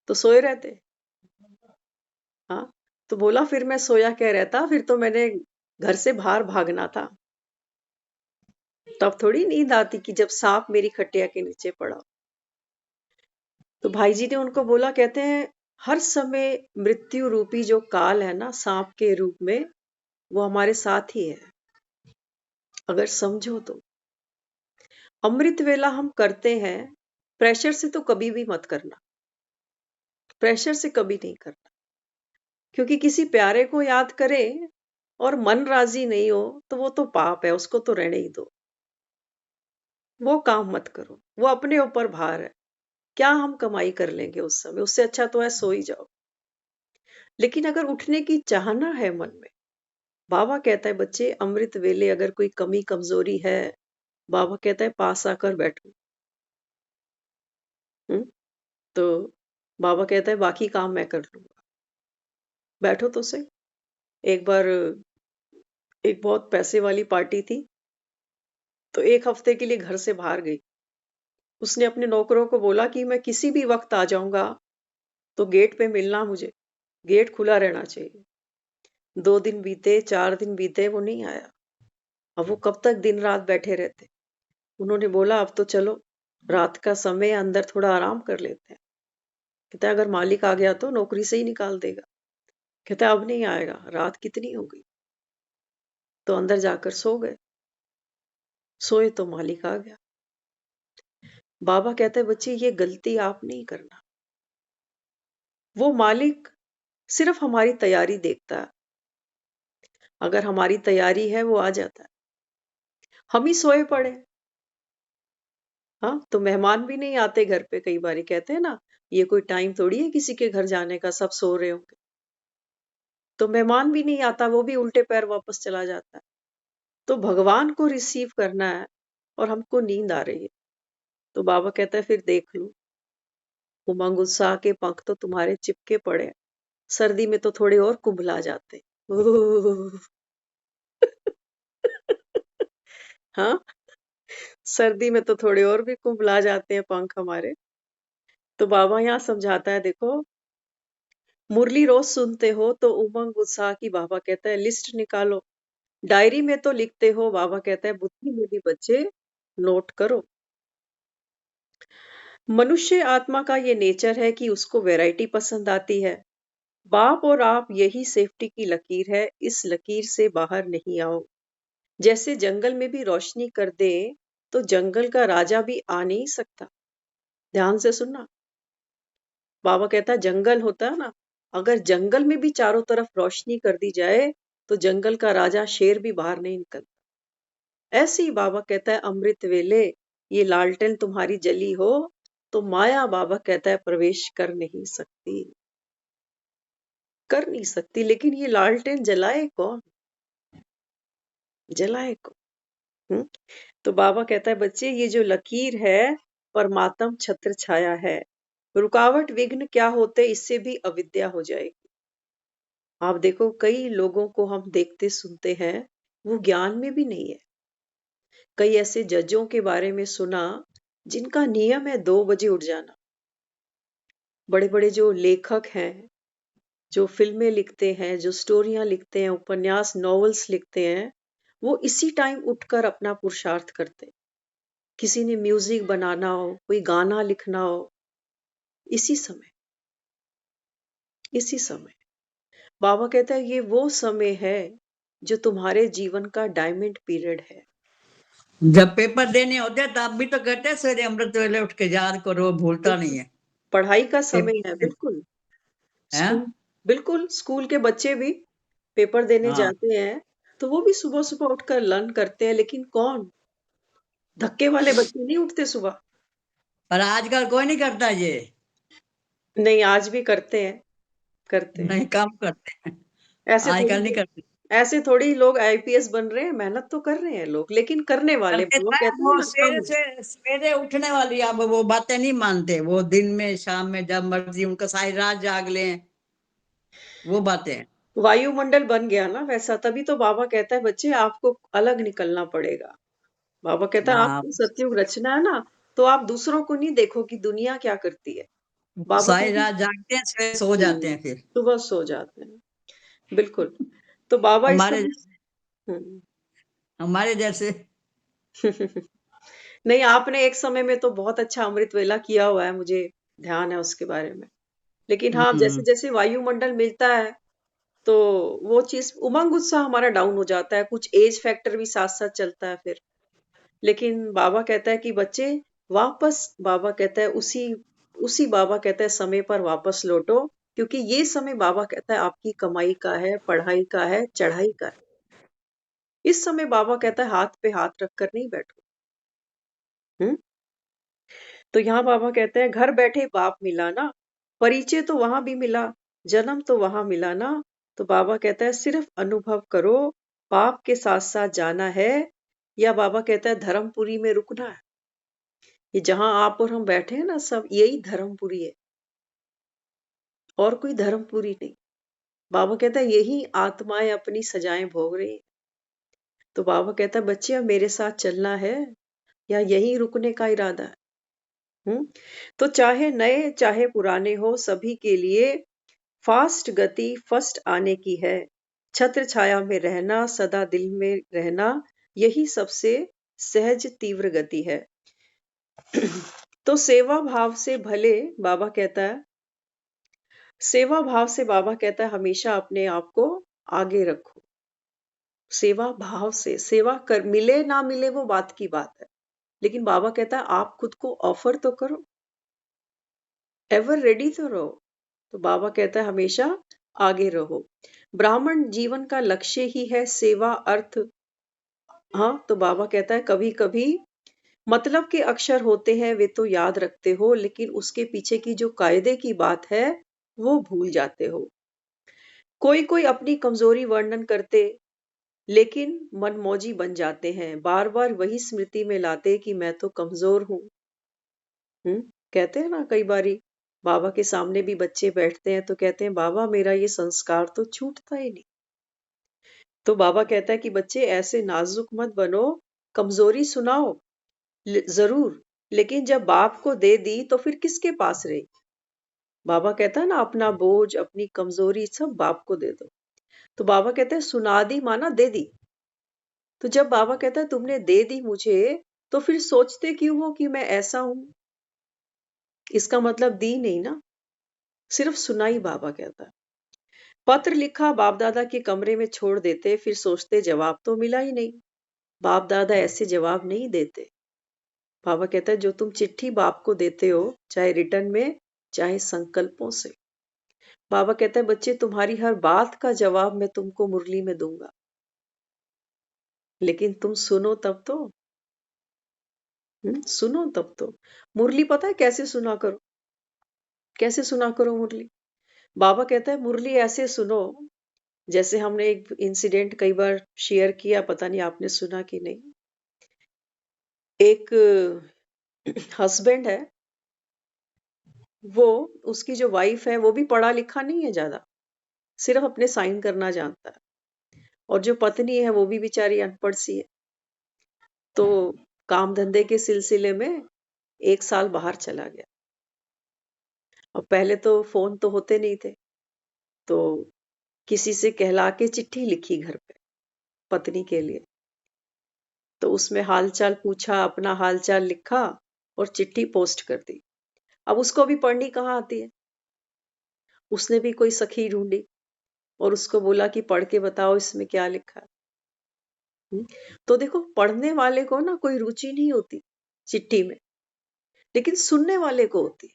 Speaker 2: तो सोए रहते? हाँ, तो बोला फिर मैं सोया क्या रहता, फिर तो मैंने घर से बाहर भागना था। तब थोड़ी नींद आती कि जब सांप मेरी खटिया के नीचे पड़ा। तो भाई जी ने उनको बोला, कहते हैं हर समय मृत्यु रूपी जो काल है ना सांप के रूप में, वो हमारे साथ ही है, अगर समझो तो। अमृत वेला हम करते हैं, प्रेशर से तो कभी भी मत करना, प्रेशर से कभी नहीं करना। क्योंकि किसी प्यारे को याद करें और मन राजी नहीं हो तो वो तो पाप है, उसको तो रहने ही दो। वो काम मत करो, वो अपने ऊपर भार है। क्या हम कमाई कर लेंगे उस समय, उससे अच्छा तो है सो ही जाओ। लेकिन अगर उठने की चाहना है मन में, बाबा कहता है बच्चे अमृत वेले अगर कोई कमी कमजोरी है, बाबा कहता है पास आकर बैठो। हम्म तो बाबा कहता है बाकी काम मैं कर लूंगा, बैठो तो सही। एक बार एक बहुत पैसे वाली पार्टी थी, तो एक हफ्ते के लिए घर से बाहर गई। उसने अपने नौकरों को बोला कि मैं किसी भी वक्त आ जाऊंगा, तो गेट पे मिलना मुझे, गेट खुला रहना चाहिए। 2 दिन बीते, 4 दिन बीते, वो नहीं आया। अब वो कब तक दिन रात बैठे रहते। उन्होंने बोला अब तो चलो, रात का समय है, अंदर थोड़ा आराम कर लेते हैं। कहता है अगर मालिक आ गया तो नौकरी से ही निकाल देगा। कहता है अब नहीं आएगा, रात कितनी हो गई। तो अंदर जाकर सो गए। सोए तो मालिक आ गया। बाबा कहते हैं बच्चे ये गलती आप नहीं करना। वो मालिक सिर्फ हमारी तैयारी देखता है, अगर हमारी तैयारी है वो आ जाता है। हम ही सोए पड़े। हाँ, तो मेहमान भी नहीं आते घर पे। कई बार कहते हैं ना, ये कोई टाइम थोड़ी है किसी के घर जाने का, सब सो रहे होंगे। तो मेहमान भी नहीं आता, वो भी उल्टे पैर वापस चला जाता है। तो भगवान को रिसीव करना है और हमको नींद आ रही है, तो बाबा कहता है फिर देख लो, उमंग उत्साह के पंख तो तुम्हारे चिपके पड़े हैं, सर्दी में तो थोड़े और कुंभला जाते। हाँ, सर्दी में तो थोड़े और भी कुंभला जाते हैं पंख हमारे। तो बाबा यहाँ समझाता है देखो, मुरली रोज सुनते हो तो उमंग उत्साह की बाबा कहता है लिस्ट निकालो, डायरी में तो लिखते हो, बाबा कहता है बुद्धि में भी बच्चे नोट करो। मनुष्य आत्मा का ये नेचर है कि उसको वैरायटी पसंद आती है। बाप और आप यही सेफ्टी की लकीर है, इस लकीर से बाहर नहीं आओ। जैसे जंगल में भी रोशनी कर दे तो जंगल का राजा भी आ नहीं सकता। ध्यान से सुनना, बाबा कहता है जंगल होता है ना, अगर जंगल में भी चारों तरफ रोशनी कर दी जाए तो जंगल का राजा शेर भी बाहर नहीं निकलता। ऐसे ही बाबा कहता है अमृत वेले ये लालटेन तुम्हारी जली हो तो माया, बाबा कहता है प्रवेश कर नहीं सकती, कर नहीं सकती। लेकिन ये लालटेन जलाए कौन, जलाए कौन? तो बाबा कहता है बच्चे ये जो लकीर है परमात्म छत्र छाया है, रुकावट विघ्न क्या होते इससे भी अविद्या हो जाएगी। आप देखो कई लोगों को हम देखते सुनते हैं, वो ज्ञान में भी नहीं है। कई ऐसे जजों के बारे में सुना जिनका नियम है 2 बजे उठ जाना। बड़े बड़े जो लेखक हैं, जो फिल्में लिखते हैं, जो स्टोरियां लिखते हैं, उपन्यास नॉवेल्स लिखते हैं, वो इसी टाइम उठकर अपना पुरुषार्थ करते हैं। किसी ने म्यूजिक बनाना हो, कोई गाना लिखना हो, इसी समय, इसी समय। बाबा कहता है ये वो समय है जो तुम्हारे जीवन का डायमंड पीरियड है।
Speaker 4: जब पेपर देने होते हैं तब भी तो कहते हैं सवेरे अमृत वेले उठ के याद करो, भूलता नहीं है।
Speaker 2: पढ़ाई का समय है, बिल्कुल।
Speaker 4: हैं?
Speaker 2: स्कूल, बिल्कुल स्कूल के बच्चे भी पेपर देने
Speaker 4: हाँ,
Speaker 2: जाते हैं तो वो भी सुबह सुबह उठकर लर्न करते हैं, लेकिन कौन? धक्के वाले बच्चे नहीं उठते सुबह।
Speaker 4: पर आजकल कोई नहीं करता ये,
Speaker 2: नहीं, आज भी करते हैं, करते हैं।
Speaker 4: नहीं कम करते हैं,
Speaker 2: ऐसे थोड़ी
Speaker 4: आजकल नहीं करते।
Speaker 2: ऐसे थोड़ी लोग आईपीएस बन रहे हैं, मेहनत तो कर रहे हैं लोग, लेकिन करने वाले
Speaker 4: करते
Speaker 2: वो
Speaker 4: तो हैं,
Speaker 2: कहते हैं
Speaker 4: वो
Speaker 2: ना कम।
Speaker 4: सवेरे से सवेरे उठने वाली अब वो बातें नहीं मानते, वो दिन में शाम में जब मर्जी उनका सारी रात जाग लें, वो बातें हैं।
Speaker 2: वायुमंडल बन गया ना वैसा, तभी तो बाबा कहता है बच्चे आपको अलग निकलना पड़ेगा। बाबा कहता है
Speaker 4: हाँ,
Speaker 2: आपको सतयुग रचना है ना, तो आप दूसरों को नहीं देखो कि दुनिया क्या करती है। बाबा
Speaker 4: सारी
Speaker 2: कहते
Speaker 4: रात जागते हैं, सवेरे सो जाते हैं फिर।
Speaker 2: सुबह सो जाते हैं, बिल्कुल। तो बाबा इस
Speaker 4: हमारे
Speaker 2: समय हम्म।
Speaker 4: हमारे जैसे।
Speaker 2: नहीं, आपने एक समय में तो बहुत अच्छा अमृत वेला किया हुआ है, मुझे ध्यान है उसके बारे में। लेकिन हाँ, जैसे
Speaker 4: हम्म।
Speaker 2: जैसे वायुमंडल मिलता है, तो वो चीज उमंग उत्साह हमारा डाउन हो जाता है, कुछ एज फैक्टर भी साथ साथ चलता है फिर। लेकिन बाबा कहता है कि बच्चे वापस, बाबा कहता है उसी उसी बाबा कहता है समय पर वापस लौटो, क्योंकि ये समय बाबा कहता है आपकी कमाई का है, पढ़ाई का है, चढ़ाई का है। इस समय बाबा कहता है हाथ पे हाथ रखकर नहीं बैठो। हम्म। तो यहाँ बाबा कहते हैं घर बैठे बाप मिला ना, परिचय तो वहां भी मिला, जन्म तो वहां मिला ना। तो बाबा कहता है सिर्फ अनुभव करो, पाप के साथ साथ जाना है, या बाबा कहता है धर्मपुरी में रुकना है। ये जहां आप और हम बैठे हैं ना, सब यही धर्मपुरी है, और कोई धर्मपुरी नहीं। बाबा कहता है यही आत्माएं अपनी सजाएं भोग रही हैं। तो बाबा कहता है बच्चे अब मेरे साथ चलना है, या यहीं रुकने का इरादा है। तो चाहे नए चाहे पुराने हो, सभी के लिए फास्ट गति फर्स्ट आने की है। छत्र छाया में रहना, सदा दिल में रहना, यही सबसे सहज तीव्र गति है। तो सेवा भाव से भले, बाबा कहता है सेवा भाव से, बाबा कहता है हमेशा अपने आप को आगे रखो। सेवा भाव से सेवा कर, मिले ना मिले वो बात की बात है, लेकिन बाबा कहता है आप खुद को ऑफर तो करो, एवर रेडी तो रहो। तो बाबा कहता है हमेशा आगे रहो। ब्राह्मण जीवन का लक्ष्य ही है सेवा अर्थ। हाँ, तो बाबा कहता है कभी कभी मतलब के अक्षर होते हैं वे तो याद रखते हो, लेकिन उसके पीछे की जो कायदे की बात है वो भूल जाते हो। कोई कोई अपनी कमजोरी वर्णन करते, लेकिन मनमौजी बन जाते हैं, बार बार वही स्मृति में लाते कि मैं तो कमजोर हूँ। कहते हैं ना कई बारी, बाबा के सामने भी बच्चे बैठते हैं तो कहते हैं बाबा मेरा ये संस्कार तो छूटता ही नहीं। तो बाबा कहता है कि बच्चे ऐसे नाजुक मत बनो, कमजोरी सुनाओ जरूर, लेकिन जब बाप को दे दी तो फिर किसके पास रही। बाबा कहता है ना अपना बोझ अपनी कमजोरी सब बाप को दे दो। तो बाबा कहते हैं सुना दी माना दे दी। तो जब बाबा कहता है तुमने दे दी मुझे, तो फिर सोचते क्यों हो कि मैं ऐसा हूं। इसका मतलब दी नहीं ना, सिर्फ सुनाई। बाबा कहता है पत्र लिखा बाप दादा के कमरे में छोड़ देते, फिर सोचते जवाब तो मिला ही नहीं। बाप दादा ऐसे जवाब नहीं देते। बाबा कहता है जो तुम चिट्ठी बाप को देते हो, चाहे रिटर्न में चाहे संकल्पों से, बाबा कहता है बच्चे तुम्हारी हर बात का जवाब मैं तुमको मुरली में दूंगा, लेकिन तुम सुनो तब तो। सुनो तब तो। मुरली पता है कैसे सुना करो, कैसे सुना करो मुरली। बाबा कहता है मुरली ऐसे सुनो, जैसे हमने एक इंसिडेंट कई बार शेयर किया, पता नहीं आपने सुना कि नहीं। एक हस्बैंड है, वो उसकी जो वाइफ है वो भी पढ़ा लिखा नहीं है ज्यादा, सिर्फ अपने साइन करना जानता है, और जो पत्नी है वो भी बेचारी अनपढ़ सी है। तो काम धंधे के सिलसिले में 1 साल बाहर चला गया। और पहले तो फोन तो होते नहीं थे, तो किसी से कहला के चिट्ठी लिखी घर पे पत्नी के लिए। तो उसमें हालचाल पूछा, अपना हालचाल लिखा और चिट्ठी पोस्ट कर दी। अब उसको भी पढ़नी कहाँ आती है, उसने भी कोई सखी ढूंढी और उसको बोला कि पढ़ के बताओ इसमें क्या लिखा है। तो देखो पढ़ने वाले को ना कोई रुचि नहीं होती चिट्ठी में, लेकिन सुनने वाले को होती है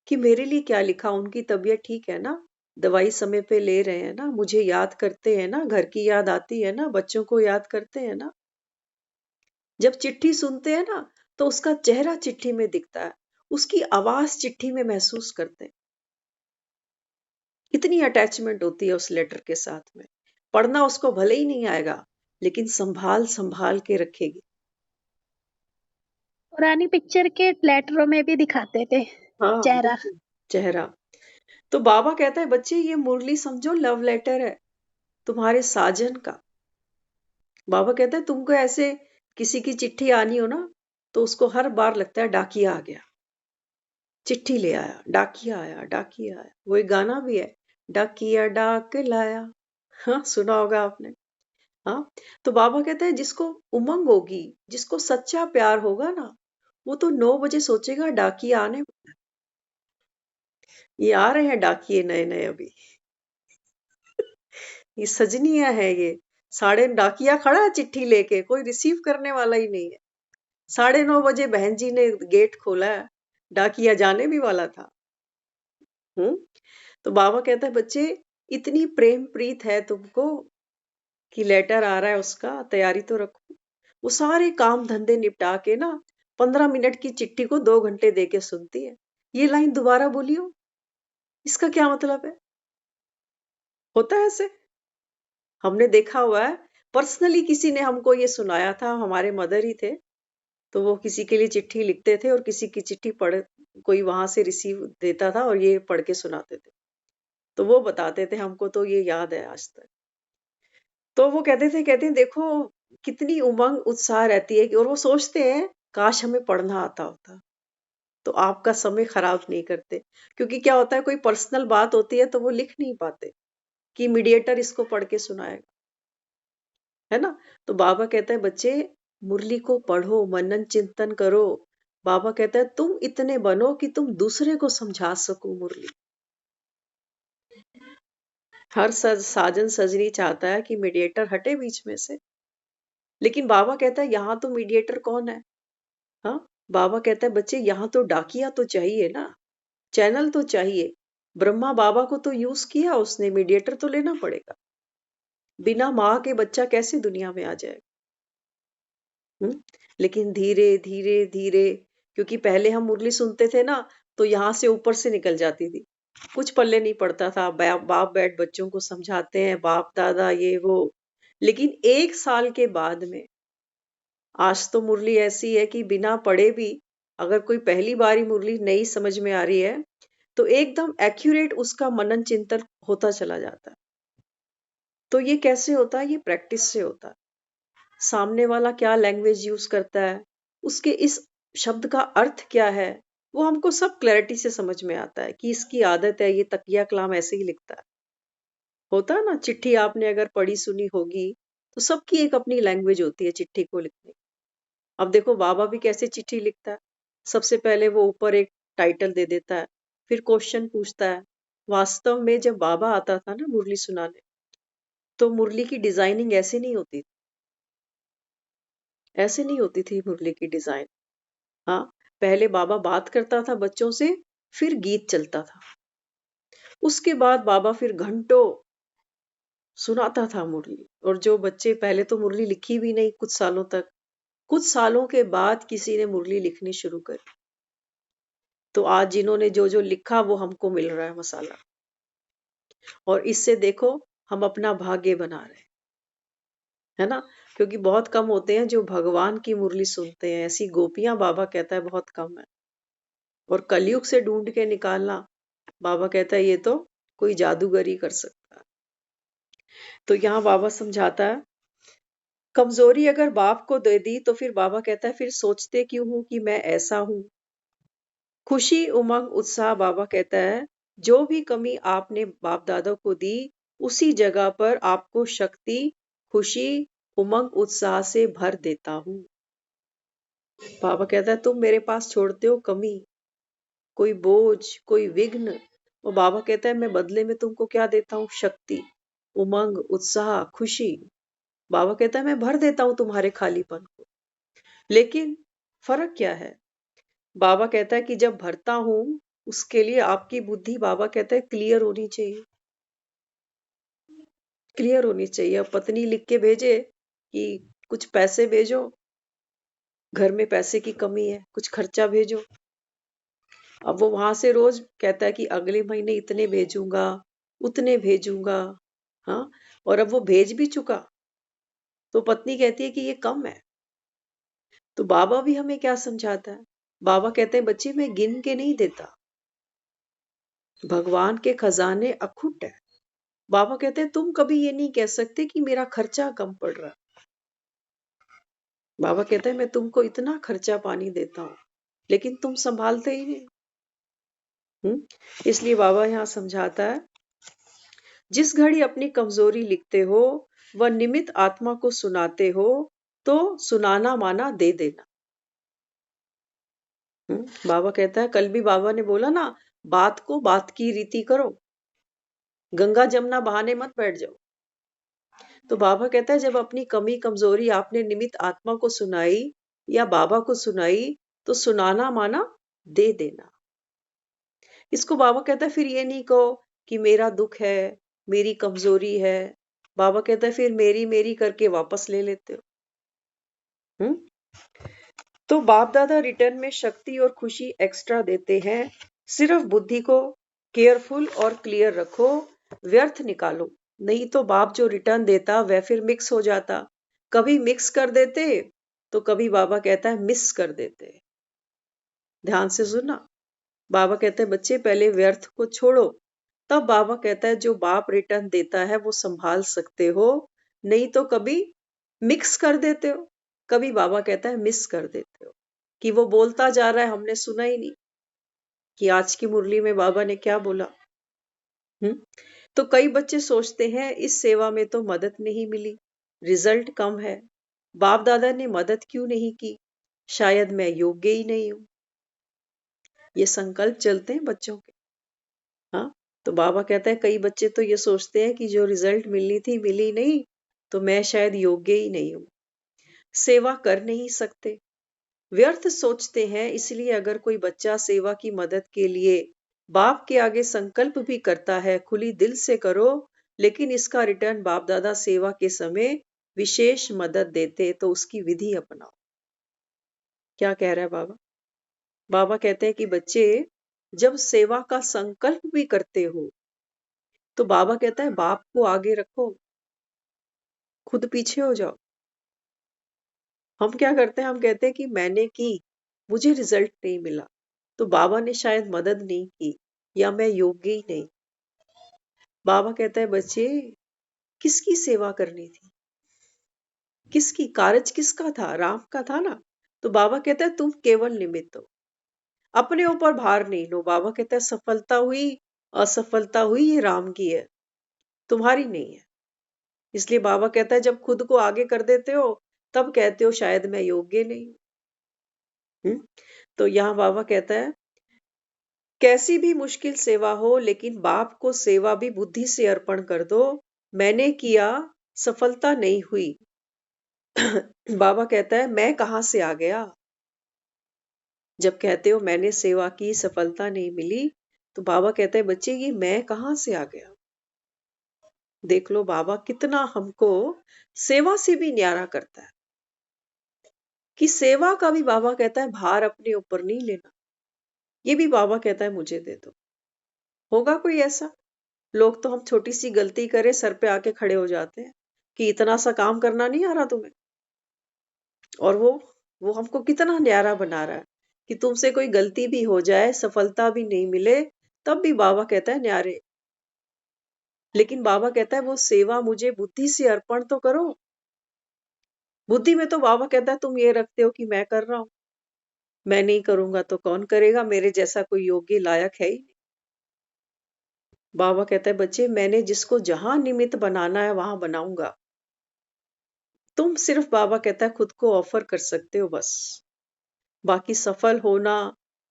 Speaker 2: कि मेरे लिए क्या लिखा, उनकी तबीयत ठीक है ना, दवाई समय पे ले रहे हैं ना, मुझे याद करते हैं ना, घर की याद आती है ना, बच्चों को याद करते हैं ना। जब चिट्ठी सुनते हैं ना, तो उसका चेहरा चिट्ठी में दिखता है, उसकी आवाज चिट्ठी में महसूस करते हैं। इतनी अटैचमेंट होती है उस लेटर के साथ में। पढ़ना उसको भले ही नहीं आएगा, लेकिन संभाल संभाल के रखेगी।
Speaker 1: पुरानी पिक्चर के लेटरों में भी दिखाते थे
Speaker 2: हाँ,
Speaker 1: चेहरा।
Speaker 2: बिल्कुल, चेहरा। तो बाबा कहता है बच्चे ये मुरली समझो लव लेटर है तुम्हारे साजन का। बाबा कहता है तुमको ऐसे किसी की चिट्ठी आनी हो ना, तो उसको हर बार लगता है डाकिया आ गया, चिट्ठी ले आया, डाकिया आया, डाकिया आया। वो एक गाना भी है, डाकिया डाक लाया। हाँ, सुना होगा आपने। हाँ, तो बाबा कहते हैं जिसको उमंग होगी, जिसको सच्चा प्यार होगा ना, वो तो 9 बजे सोचेगा डाकिया आने वाला है। ये आ रहे हैं डाकिए नए नए अभी। ये सजनिया है ये। साढ़े डाकिया खड़ा है चिट्ठी लेके, कोई रिसीव करने वाला ही नहीं है। 9:30 बजे बहन जी ने गेट खोला है, डाकिया जाने भी वाला था। हम्म। तो बाबा कहता है बच्चे इतनी प्रेम प्रीत है तुमको कि लेटर आ रहा है उसका, तैयारी तो रखो। वो सारे काम धंधे निपटा के ना 15 मिनट की चिट्ठी को 2 घंटे दे के सुनती है। ये लाइन दोबारा बोलियो, इसका क्या मतलब है? होता है ऐसे? हमने देखा हुआ है। पर्सनली किसी ने हमको ये सुनाया था, हमारे मदर ही थे। तो वो किसी के लिए चिट्ठी लिखते थे और किसी की चिट्ठी पढ़ कोई वहां से रिसीव देता था और ये पढ़ के सुनाते थे। तो वो बताते थे हमको, तो ये याद है आज तक। तो वो कहते हैं देखो कितनी उमंग उत्साह रहती है और वो सोचते हैं काश हमें पढ़ना आता होता। तो आपका समय खराब नहीं करते, क्योंकि क्या होता है कोई पर्सनल बात होती है तो वो लिख नहीं पाते कि मीडिएटर इसको पढ़ के सुनाएगा, है ना। तो बाबा कहता है बच्चे मुरली को पढ़ो, मनन चिंतन करो। बाबा कहता है तुम इतने बनो कि तुम दूसरे को समझा सको मुरली। हर साजन सजनी चाहता है कि मीडिएटर हटे बीच में से, लेकिन बाबा कहता है यहाँ तो मीडिएटर कौन है? हाँ, बाबा कहता है बच्चे यहाँ तो डाकिया तो चाहिए ना, चैनल तो चाहिए। ब्रह्मा बाबा को तो यूज किया उसने, मीडिएटर तो लेना पड़ेगा। बिना माँ के बच्चा कैसे दुनिया में आ जाएगा? लेकिन धीरे धीरे धीरे, क्योंकि पहले हम मुरली सुनते थे ना, तो यहाँ से ऊपर से निकल जाती थी, कुछ पल्ले नहीं पड़ता था। बाप बैठ बच्चों को समझाते हैं, बाप दादा ये वो। लेकिन 1 साल के बाद में आज तो मुरली ऐसी है कि बिना पढ़े भी अगर कोई पहली बार मुरली नहीं समझ में आ रही है, तो एकदम एक्यूरेट उसका मनन चिंतन होता चला जाता है। तो ये कैसे होता है? ये प्रैक्टिस से होता है। सामने वाला क्या लैंग्वेज यूज करता है, उसके इस शब्द का अर्थ क्या है, वो हमको सब क्लैरिटी से समझ में आता है कि इसकी आदत है, ये तकिया कलाम ऐसे ही लिखता है। होता है ना, चिट्ठी आपने अगर पढ़ी सुनी होगी, तो सबकी एक अपनी लैंग्वेज होती है चिट्ठी को लिखने की। अब देखो बाबा भी कैसे चिट्ठी लिखता है। सबसे पहले वो ऊपर एक टाइटल दे देता है, फिर क्वेश्चन पूछता है। वास्तव में जब बाबा आता था ना मुरली सुनाने, तो मुरली की डिजाइनिंग ऐसे नहीं होती थी, ऐसे नहीं होती थी मुरली की डिजाइन। हाँ, पहले बाबा बात करता था बच्चों से, फिर गीत चलता था। उसके बाद बाबा फिर घंटों सुनाता था मुरली। और जो बच्चे पहले तो मुरली लिखी भी नहीं कुछ सालों तक, कुछ सालों के बाद किसी ने मुरली लिखनी शुरू करी। तो आज जिन्होंने जो जो लिखा वो हमको मिल रहा है मसाला, और इससे देखो हम अपना भाग्य बना रहे हैं, है ना। क्योंकि बहुत कम होते हैं जो भगवान की मुरली सुनते हैं, ऐसी गोपियां बाबा कहता है बहुत कम है। और कलयुग से ढूंढ के निकालना, बाबा कहता है ये तो कोई जादूगर ही कर सकता है। तो यहाँ बाबा समझाता है कमजोरी अगर बाप को दे दी, तो फिर बाबा कहता है फिर सोचते क्यों हूं कि मैं ऐसा हूं। खुशी उमंग उत्साह, बाबा कहता है जो भी कमी आपने बाप दादा को दी, उसी जगह पर आपको शक्ति, खुशी, उमंग उत्साह से भर देता हूं। बाबा कहता है तुम मेरे पास छोड़ते हो कमी, कोई बोझ, कोई विघ्न, और बाबा कहता है मैं बदले में तुमको क्या देता हूँ? शक्ति, उमंग, उत्साह, खुशी। बाबा कहता है मैं भर देता हूं तुम्हारे खालीपन को। लेकिन फर्क क्या है? बाबा कहता है कि जब भरता हूं, उसके लिए आपकी बुद्धि, बाबा कहता है, क्लियर होनी चाहिए। क्लियर होनी चाहिए। अब पत्नी लिख के भेजे कि कुछ पैसे भेजो, घर में पैसे की कमी है, कुछ खर्चा भेजो। अब वो वहां से रोज कहता है कि अगले महीने इतने भेजूंगा, उतने भेजूंगा। हाँ, और अब वो भेज भी चुका तो पत्नी कहती है कि ये कम है। तो बाबा भी हमें क्या समझाता है? बाबा कहते हैं बच्चे मैं गिन के नहीं देता, भगवान के खजाने अखुट है। बाबा कहते हैं तुम कभी ये नहीं कह सकते कि मेरा खर्चा कम पड़ रहा। बाबा कहते हैं मैं तुमको इतना खर्चा पानी देता हूं लेकिन तुम संभालते ही नहीं। इसलिए बाबा यहाँ समझाता है, जिस घड़ी अपनी कमजोरी लिखते हो व निमित आत्मा को सुनाते हो तो सुनाना माना दे देना। बाबा कहता है, कल भी बाबा ने बोला ना, बात को बात की रीति करो, गंगा जमुना बहाने मत बैठ जाओ। तो बाबा कहता है जब अपनी कमी कमजोरी आपने निमित आत्मा को सुनाई या बाबा को सुनाई तो सुनाना माना दे देना। इसको बाबा कहता है फिर ये नहीं कहो कि मेरा दुख है, मेरी कमजोरी है। बाबा कहता है फिर मेरी मेरी करके वापस ले लेते हो। तो बाप दादा रिटर्न में शक्ति और खुशी एक्स्ट्रा देते हैं। सिर्फ बुद्धि को केयरफुल और क्लियर रखो, व्यर्थ निकालो। नहीं तो बाप जो रिटर्न देता वह फिर मिक्स हो जाता। कभी मिक्स कर देते तो कभी बाबा कहता है मिस कर देते। ध्यान से सुनना, बाबा कहते हैं बच्चे पहले व्यर्थ को छोड़ो, तब बाबा कहता है जो बाप रिटर्न देता है वो संभाल सकते हो, नहीं तो कभी मिक्स कर देते हो, कभी बाबा कहता है मिस कर देते हो कि वो बोलता जा रहा है हमने सुना ही नहीं कि आज की मुरली में बाबा ने क्या बोला। तो कई बच्चे सोचते हैं इस सेवा में तो मदद नहीं मिली, रिजल्ट कम है, बाप दादा ने मदद क्यों नहीं की, शायद मैं योग्य ही नहीं हूं। ये संकल्प चलते हैं बच्चों के। हाँ, तो बाबा कहता है कई बच्चे तो ये सोचते हैं कि जो रिजल्ट मिलनी थी मिली नहीं, तो मैं शायद योग्य ही नहीं हूं, सेवा कर नहीं सकते। व्यर्थ सोचते हैं। इसलिए अगर कोई बच्चा सेवा की मदद के लिए बाप के आगे संकल्प भी करता है, खुली दिल से करो, लेकिन इसका रिटर्न बाप दादा सेवा के समय विशेष मदद देते तो उसकी विधि अपनाओ। क्या कह रहा है बाबा? बाबा कहते हैं कि बच्चे जब सेवा का संकल्प भी करते हो तो बाबा कहता है बाप को आगे रखो, खुद पीछे हो जाओ। हम क्या करते हैं? हम कहते हैं कि मैंने की, मुझे रिजल्ट नहीं मिला, तो बाबा ने शायद मदद नहीं की या मैं योग्य ही नहीं। बाबा कहता है बच्चे किसकी सेवा करनी थी, किसकी कारज किसका था? राम का था ना। तो बाबा कहता है तुम केवल निमित्त हो, अपने ऊपर भार नहीं लो। बाबा कहता है सफलता हुई असफलता हुई ये राम की है, तुम्हारी नहीं है। इसलिए बाबा कहता है जब खुद को आगे कर देते हो तब कहते हो शायद मैं योग्य नहीं हूं। तो यहाँ बाबा कहता है कैसी भी मुश्किल सेवा हो लेकिन बाप को सेवा भी बुद्धि से अर्पण कर दो। मैंने किया, सफलता नहीं हुई। बाबा कहता है मैं कहां से आ गया। जब कहते हो मैंने सेवा की, सफलता नहीं मिली, तो बाबा कहता है बच्चे ये मैं कहां से आ गया। देख लो बाबा कितना हमको सेवा से भी न्यारा करता है कि सेवा का भी बाबा कहता है भार अपने ऊपर नहीं लेना। ये भी बाबा कहता है मुझे दे दो। होगा कोई ऐसा? लोग तो हम छोटी सी गलती करें सर पे आके खड़े हो जाते हैं कि इतना सा काम करना नहीं आ रहा तुम्हें। और वो हमको कितना न्यारा बना रहा है कि तुमसे कोई गलती भी हो जाए, सफलता भी नहीं मिले, तब भी बाबा कहता है न्यारे। लेकिन बाबा कहता है वो सेवा मुझे बुद्धि से अर्पण तो करो। बुद्धि में तो बाबा कहता है तुम ये रखते हो कि मैं कर रहा हूं, मैं नहीं करूंगा तो कौन करेगा, मेरे जैसा कोई योग्य लायक है ही नहीं। बाबा कहता है बच्चे मैंने जिसको जहां निमित्त बनाना है वहां बनाऊंगा। तुम सिर्फ बाबा कहता है खुद को ऑफर कर सकते हो बस, बाकी सफल होना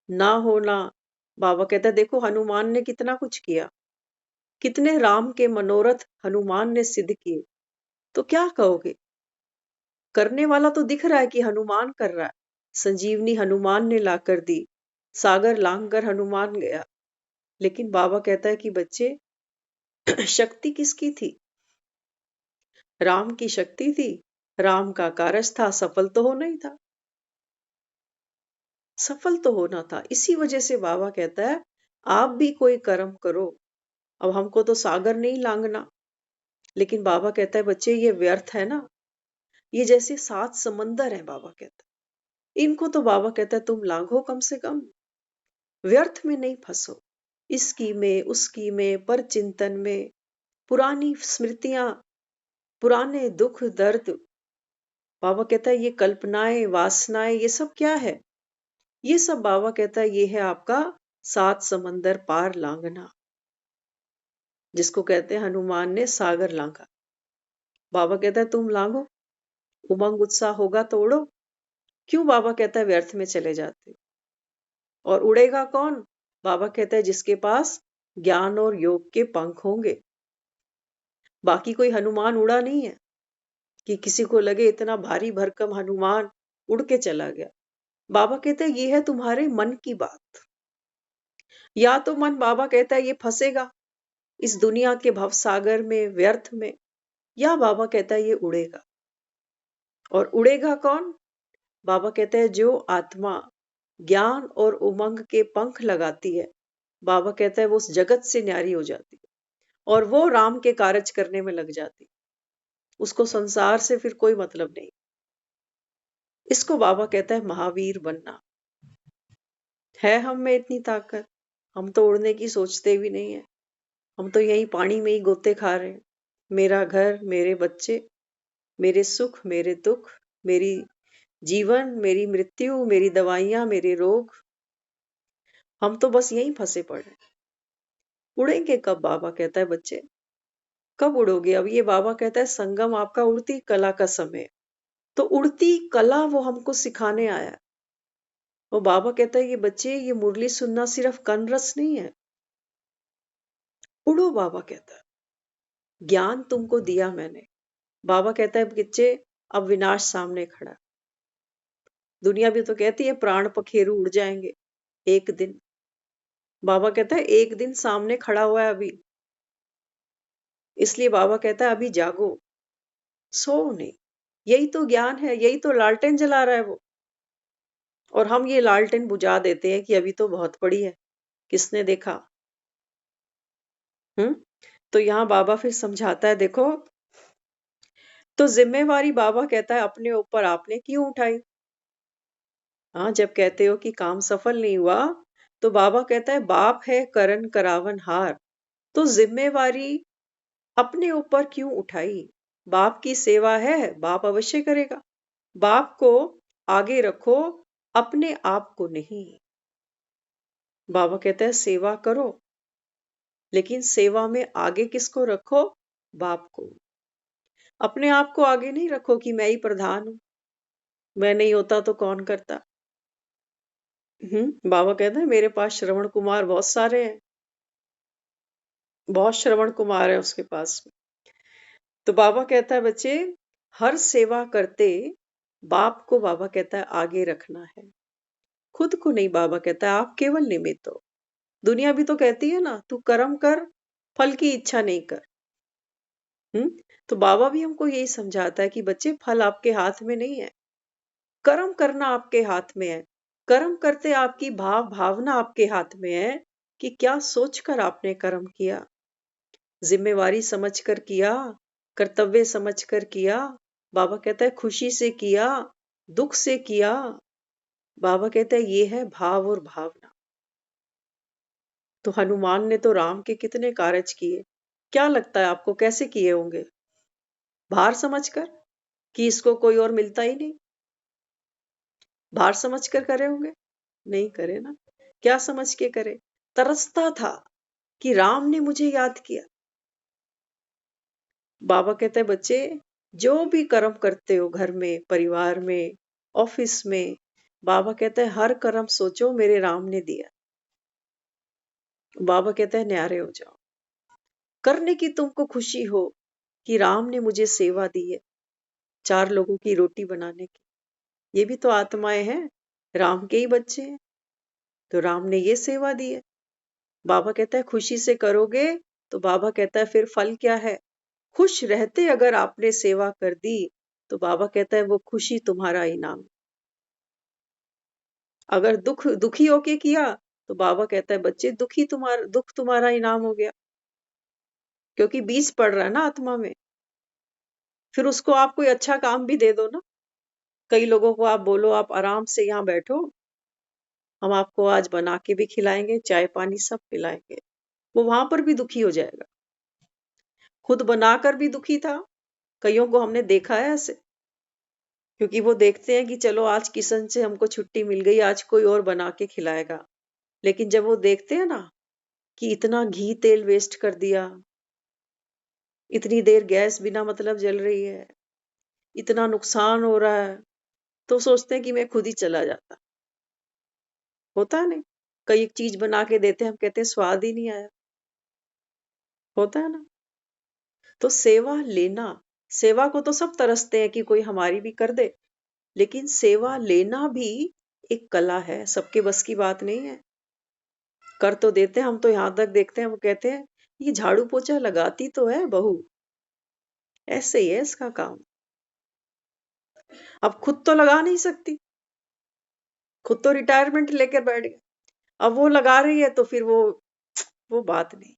Speaker 2: ना होना। बाबा कहता है देखो हनुमान ने कितना कुछ किया, कितने राम के मनोरथ हनुमान ने सिद्ध किए। तो क्या कहोगे? करने वाला तो दिख रहा है कि हनुमान कर रहा है। संजीवनी हनुमान ने लाकर दी, सागर लांग कर हनुमान गया। लेकिन बाबा कहता है कि बच्चे शक्ति किसकी थी? राम की शक्ति थी, राम का कारज था, सफल तो होना ही था, सफल तो होना था। इसी वजह से बाबा कहता है आप भी कोई कर्म करो। अब हमको तो सागर नहीं लांघना, लेकिन बाबा कहता है बच्चे ये व्यर्थ है ना, ये जैसे 7 समंदर है। बाबा कहता है इनको तो बाबा कहता है तुम लांघो, कम से कम व्यर्थ में नहीं फंसो, इसकी में उसकी में, पर चिंतन में, पुरानी स्मृतियां, पुराने दुख दर्द। बाबा कहता है ये कल्पनाएं वासनाएं ये सब क्या है? ये सब बाबा कहता है ये है आपका 7 समंदर पार लांघना, जिसको कहते हैं हनुमान ने सागर लांघा। बाबा कहता है तुम लांघो, उमंग उत्साह होगा तो उड़ो। क्यों बाबा कहता है व्यर्थ में चले जाते हो? और उड़ेगा कौन? बाबा कहता है जिसके पास ज्ञान और योग के पंख होंगे। बाकी कोई हनुमान उड़ा नहीं है कि किसी को लगे इतना भारी भरकम हनुमान उड़ के चला गया। बाबा कहते हैं ये है तुम्हारे मन की बात। या तो मन बाबा कहता है ये फंसेगा इस दुनिया के भवसागर में, व्यर्थ में, या बाबा कहता है ये उड़ेगा। और उड़ेगा कौन? बाबा कहते हैं जो आत्मा ज्ञान और उमंग के पंख लगाती है, बाबा कहता है वो उस जगत से न्यारी हो जाती है और वो राम के कार्य करने में लग जाती है। उसको संसार से फिर कोई मतलब नहीं। इसको बाबा कहता है महावीर बनना। है हम में इतनी ताकत? हम तो उड़ने की सोचते भी नहीं है, हम तो यही पानी में ही गोते खा रहे हैं। मेरा घर, मेरे बच्चे, मेरे सुख, मेरे दुख, मेरी जीवन, मेरी मृत्यु, मेरी दवाइयां, मेरे रोग, हम तो बस यहीं फंसे पड़े हैं। उड़ेंगे कब? बाबा कहता है बच्चे कब उड़ोगे? अब ये बाबा कहता है संगम आपका उड़ती कला का समय। तो उड़ती कला वो हमको सिखाने आया। वो बाबा कहता है ये बच्चे ये मुरली सुनना सिर्फ कन रस नहीं है, उड़ो। बाबा कहता है ज्ञान तुमको दिया मैंने। बाबा कहता है बच्चे अब विनाश सामने खड़ा। दुनिया भी तो कहती है प्राण पखेरु उड़ जाएंगे एक दिन। बाबा कहता है एक दिन सामने खड़ा हुआ है अभी। इसलिए बाबा कहता है अभी जागो, सो नहीं। यही तो ज्ञान है, यही तो लालटेन जला रहा है वो। और हम ये लालटेन बुझा देते हैं कि अभी तो बहुत बड़ी है, किसने देखा। तो यहाँ बाबा फिर समझाता है देखो, तो जिम्मेवारी बाबा कहता है अपने ऊपर आपने क्यों उठाई? हाँ, जब कहते हो कि काम सफल नहीं हुआ, तो बाबा कहता है बाप है करन करावन हार। तो जिम्मेवारी अपने ऊपर क्यों उठाई? बाप की सेवा है, बाप अवश्य करेगा। बाप को आगे रखो, अपने आप को नहीं। बाबा कहता है सेवा करो, लेकिन सेवा में आगे किसको रखो? बाप को। अपने आप को आगे नहीं रखो कि मैं ही प्रधान हूं, मैं नहीं होता तो कौन करता। बाबा कहते हैं मेरे पास श्रवण कुमार बहुत सारे हैं, बहुत श्रवण कुमार है उसके पास में। तो बाबा कहता है बच्चे हर सेवा करते बाप को बाबा कहता है आगे रखना है, खुद को नहीं। बाबा कहता है आप केवल निमित्त हो। दुनिया भी तो कहती है ना तू कर्म कर, फल की इच्छा नहीं कर। तो बाबा भी हमको यही समझाता है कि बच्चे फल आपके हाथ में नहीं है, कर्म करना आपके हाथ में है। कर्म करते आपकी भाव भावना आपके हाथ में है कि क्या सोचकर आपने कर्म किया, जिम्मेवारी समझकर किया, कर्तव्य समझकर किया। बाबा कहता है खुशी से किया, दुख से किया। बाबा कहता है ये है भाव और भावना। तो हनुमान ने तो राम के कितने कार्य किए, क्या लगता है आपको कैसे किए होंगे? भार समझकर कि इसको कोई और मिलता ही नहीं, भार समझकर करे होंगे? नहीं करे ना। क्या समझ के करे? तरसता था कि राम ने मुझे याद किया। बाबा कहते हैं बच्चे जो भी कर्म करते हो घर में, परिवार में, ऑफिस में, बाबा कहते हैं हर कर्म सोचो मेरे राम ने दिया। बाबा कहते हैं न्यारे हो जाओ, करने की तुमको खुशी हो कि राम ने मुझे सेवा दी है 4 लोगों की रोटी बनाने की। ये भी तो आत्माएं हैं, राम के ही बच्चे हैं, तो राम ने ये सेवा दी है। बाबा कहता है खुशी से करोगे तो बाबा कहता है फिर फल क्या है? खुश रहते अगर आपने सेवा कर दी तो बाबा कहता है वो खुशी तुम्हारा इनाम। अगर दुखी होके किया तो बाबा कहता है बच्चे दुख तुम्हारा इनाम हो गया, क्योंकि बीज पड़ रहा है ना आत्मा में। फिर उसको आप कोई अच्छा काम भी दे दो ना। कई लोगों को आप बोलो आप आराम से यहाँ बैठो, हम आपको आज बना के भी खिलाएंगे, चाय पानी सब पिलाएंगे, वो वहां पर भी दुखी हो जाएगा। खुद बनाकर भी दुखी था। कईयों को हमने देखा है ऐसे, क्योंकि वो देखते हैं कि चलो आज किशन से हमको छुट्टी मिल गई, आज कोई और बना के खिलाएगा। लेकिन जब वो देखते हैं ना कि इतना घी तेल वेस्ट कर दिया, इतनी देर गैस बिना मतलब जल रही है, इतना नुकसान हो रहा है, तो सोचते हैं कि मैं खुद ही चला जाता। होता है नहीं? कई चीज बना के देते हैं, हम कहते हैं स्वाद ही नहीं आया। होता है ना? तो सेवा लेना, सेवा को तो सब तरसते हैं कि कोई हमारी भी कर दे, लेकिन सेवा लेना भी एक कला है, सबके बस की बात नहीं है। कर तो देते हैं, हम तो यहाँ तक देखते हैं, वो कहते हैं ये झाड़ू पोछा लगाती तो है बहू, ऐसे ही है इसका काम। अब खुद तो लगा नहीं सकती, खुद तो रिटायरमेंट लेकर बैठ गए, अब वो लगा रही है तो फिर वो बात नहीं।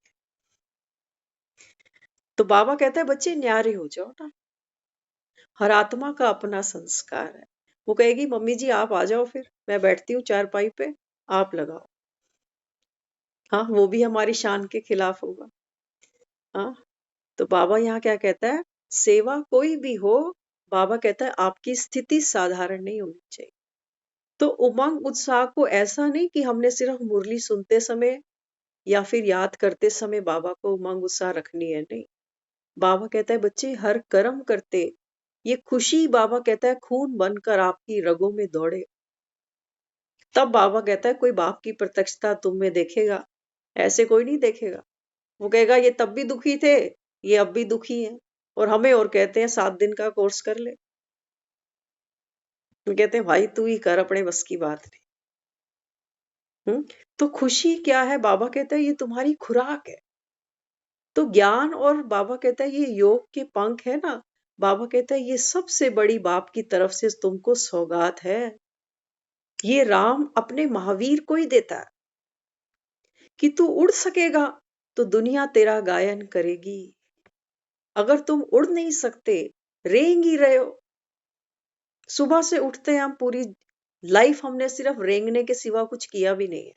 Speaker 2: तो बाबा कहता है बच्चे न्यारे हो जाओ ना, हर आत्मा का अपना संस्कार है। वो कहेगी मम्मी जी आप आ जाओ, फिर मैं बैठती हूँ चारपाई पे, आप लगाओ। हाँ, वो भी हमारी शान के खिलाफ होगा। हाँ, तो बाबा यहाँ क्या कहता है, सेवा कोई भी हो, बाबा कहता है आपकी स्थिति साधारण नहीं होनी चाहिए। तो उमंग उत्साह को ऐसा नहीं कि हमने सिर्फ मुरली सुनते समय या फिर याद करते समय बाबा को उमंग उत्साह रखनी है, नहीं। बाबा कहता है बच्चे हर कर्म करते ये खुशी, बाबा कहता है खून बनकर आपकी रगों में दौड़े। तब बाबा कहता है कोई बाप की प्रत्यक्षता तुम में देखेगा, ऐसे कोई नहीं देखेगा। वो कहेगा ये तब भी दुखी थे, ये अब भी दुखी हैं, और हमें और कहते हैं 7 दिन का कोर्स कर ले। वो कहते हैं भाई तू ही कर, अपने बस की बात नहीं। तो खुशी क्या है, बाबा कहता है ये तुम्हारी खुराक है। तो ज्ञान और बाबा कहता है ये योग के पंख है ना, बाबा कहता है ये सबसे बड़ी बाप की तरफ से तुमको सौगात है। ये राम अपने महावीर को ही देता है कि तू उड़ सकेगा तो दुनिया तेरा गायन करेगी। अगर तुम उड़ नहीं सकते, रेंग ही रहे हो। सुबह से उठते हैं हम, पूरी लाइफ हमने सिर्फ रेंगने के सिवा कुछ किया भी नहीं है।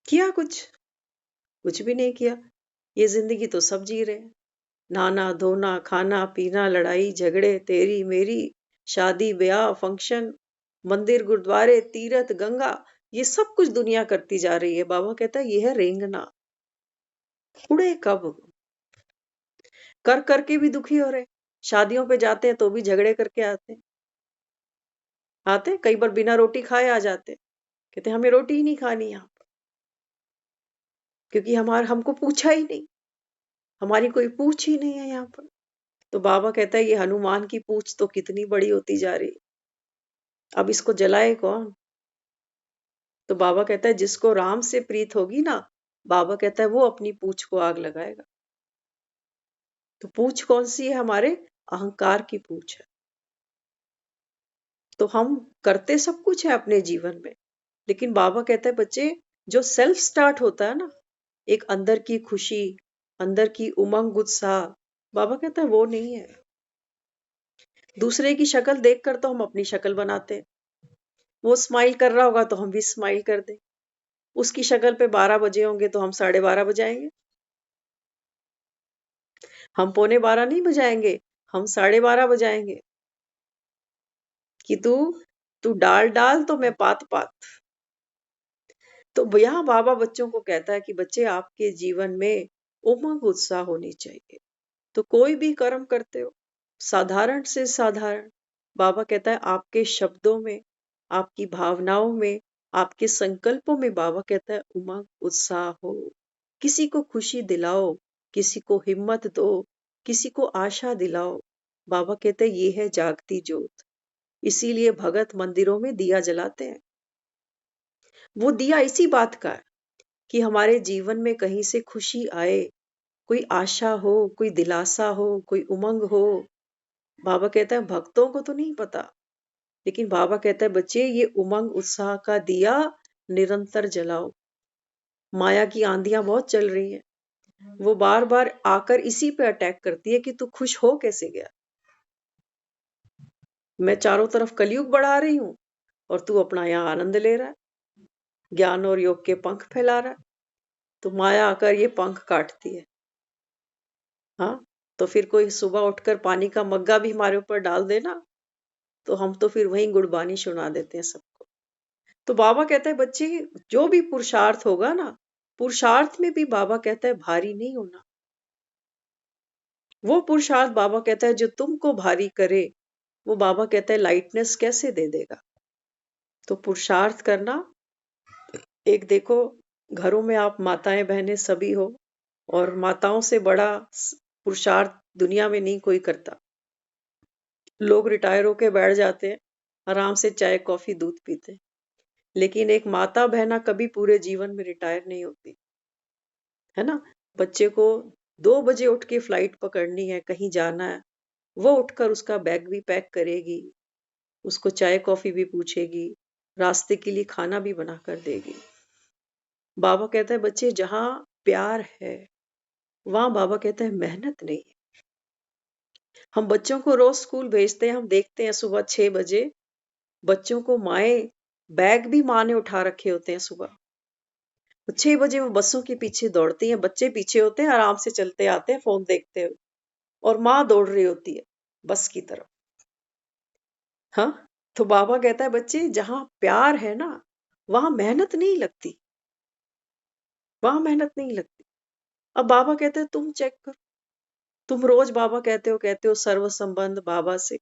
Speaker 2: किया कुछ भी नहीं किया। ये जिंदगी तो सब जी रहे हैं, नहाना धोना खाना पीना, लड़ाई झगड़े, तेरी मेरी, शादी ब्याह फंक्शन, मंदिर गुरुद्वारे तीर्थ गंगा, ये सब कुछ दुनिया करती जा रही है। बाबा कहता है ये है रेंगना। उड़े कब? कर करके भी दुखी हो रहे। शादियों पे जाते हैं तो भी झगड़े करके आते कई बार बिना रोटी खाए आ जाते, कहते हमें रोटी ही नहीं खानी यहाँ पर, क्योंकि हमको पूछा ही नहीं, हमारी कोई पूछ ही नहीं है यहाँ पर। तो बाबा कहता है ये हनुमान की पूछ तो कितनी बड़ी होती जा रही है, अब इसको जलाए कौन? तो बाबा कहता है जिसको राम से प्रीत होगी ना, बाबा कहता है वो अपनी पूछ को आग लगाएगा। तो पूछ कौन सी है? हमारे अहंकार की पूछ है। तो हम करते सब कुछ है अपने जीवन में, लेकिन बाबा कहता है बच्चे जो सेल्फ स्टार्ट होता है ना, एक अंदर की खुशी, अंदर की उमंग उत्साह, बाबा कहता है वो नहीं है। दूसरे की शक्ल देखकर तो हम अपनी शक्ल बनाते हैं। वो स्माइल कर रहा होगा तो हम भी स्माइल कर दें। उसकी शक्ल पे 12 बजे होंगे तो हम 12:30 बजाएंगे। हम 11:45 नहीं बजाएंगे, हम 12:30 बजाएंगे कि तू डाल डाल तो मैं पात पात। तो यहाँ बाबा बच्चों को कहता है कि बच्चे आपके जीवन में उमंग उत्साह होनी चाहिए। तो कोई भी कर्म करते हो, साधारण से साधारण, बाबा कहता है आपके शब्दों में, आपकी भावनाओं में, आपके संकल्पों में, बाबा कहता है उमंग उत्साह हो। किसी को खुशी दिलाओ, किसी को हिम्मत दो, किसी को आशा दिलाओ। बाबा कहते हैं ये है जागती ज्योत। इसीलिए भगत मंदिरों में दिया जलाते हैं। वो दिया इसी बात का है कि हमारे जीवन में कहीं से खुशी आए, कोई आशा हो, कोई दिलासा हो, कोई उमंग हो। बाबा कहता है भक्तों को तो नहीं पता, लेकिन बाबा कहता है बच्चे ये उमंग उत्साह का दिया निरंतर जलाओ। माया की आंधियां बहुत चल रही हैं, वो बार बार आकर इसी पे अटैक करती है कि तू खुश हो कैसे गया। मैं चारों तरफ कलयुग बढ़ा रही हूं और तू अपना यहाँ आनंद ले रहा है, ज्ञान और योग के पंख फैला रहा है। तो माया आकर ये पंख काटती है। हाँ, तो फिर कोई सुबह उठकर पानी का मग्गा भी हमारे ऊपर डाल देना, तो हम तो फिर वहीं गुड़बानी सुना देते हैं सबको। तो बाबा कहता है बच्चे जो भी पुरुषार्थ होगा ना, पुरुषार्थ में भी बाबा कहता है भारी नहीं होना। वो पुरुषार्थ बाबा कहता है जो तुमको भारी करे, वो बाबा कहता है लाइटनेस कैसे दे देगा। तो पुरुषार्थ करना, एक देखो घरों में आप माताएं बहनें सभी हो, और माताओं से बड़ा पुरुषार्थ दुनिया में नहीं कोई करता। लोग रिटायर होके बैठ जाते हैं, आराम से चाय कॉफी दूध पीते हैं, लेकिन एक माता बहना कभी पूरे जीवन में रिटायर नहीं होती, है ना। बच्चे को 2 बजे उठ के फ्लाइट पकड़नी है, कहीं जाना है, वो उठकर उसका बैग भी पैक करेगी, उसको चाय कॉफी भी पूछेगी, रास्ते के लिए खाना भी बना कर देगी। बाबा कहता है बच्चे जहां प्यार है वहां बाबा कहता है मेहनत नहीं है। हम बच्चों को रोज स्कूल भेजते हैं, हम देखते हैं सुबह 6 बजे बच्चों को माएं, बैग भी माँ ने उठा रखे होते हैं सुबह, 6 बजे वो बसों के पीछे दौड़ती हैं, बच्चे पीछे होते हैं आराम से चलते आते हैं फोन देखते हुए, और माँ दौड़ रही होती है बस की तरफ। हाँ, तो बाबा कहता है बच्चे जहां प्यार है ना वहां मेहनत नहीं लगती, वहां मेहनत नहीं लगती। अब बाबा कहते हैं तुम चेक करो, तुम रोज बाबा कहते हो सर्व संबंध बाबा से,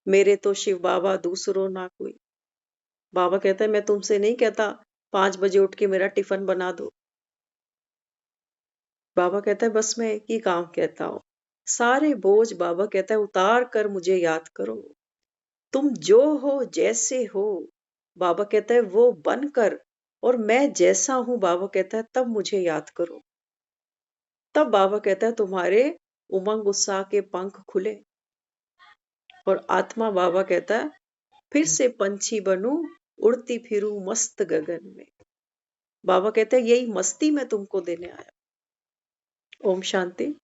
Speaker 2: मेरे तो शिव बाबा दूसरो ना कोई। बाबा कहता है मैं तुमसे नहीं कहता 5 बजे उठ के मेरा टिफिन बना दो। बाबा कहता है बस मैं एक ही काम कहता हूँ, सारे बोझ बाबा कहता है उतार कर मुझे याद करो। तुम जो हो जैसे हो, बाबा कहता है वो बनकर, और मैं जैसा हूं बाबा कहता है तब मुझे याद करो। तब बाबा कहता है तुम्हारे उमंग उत्साह के पंख खुले, और आत्मा बाबा कहता है फिर से पंछी बनूं, उड़ती फिरूं मस्त गगन में। बाबा कहते हैं यही मस्ती मैं तुमको देने आया। ओम शांति।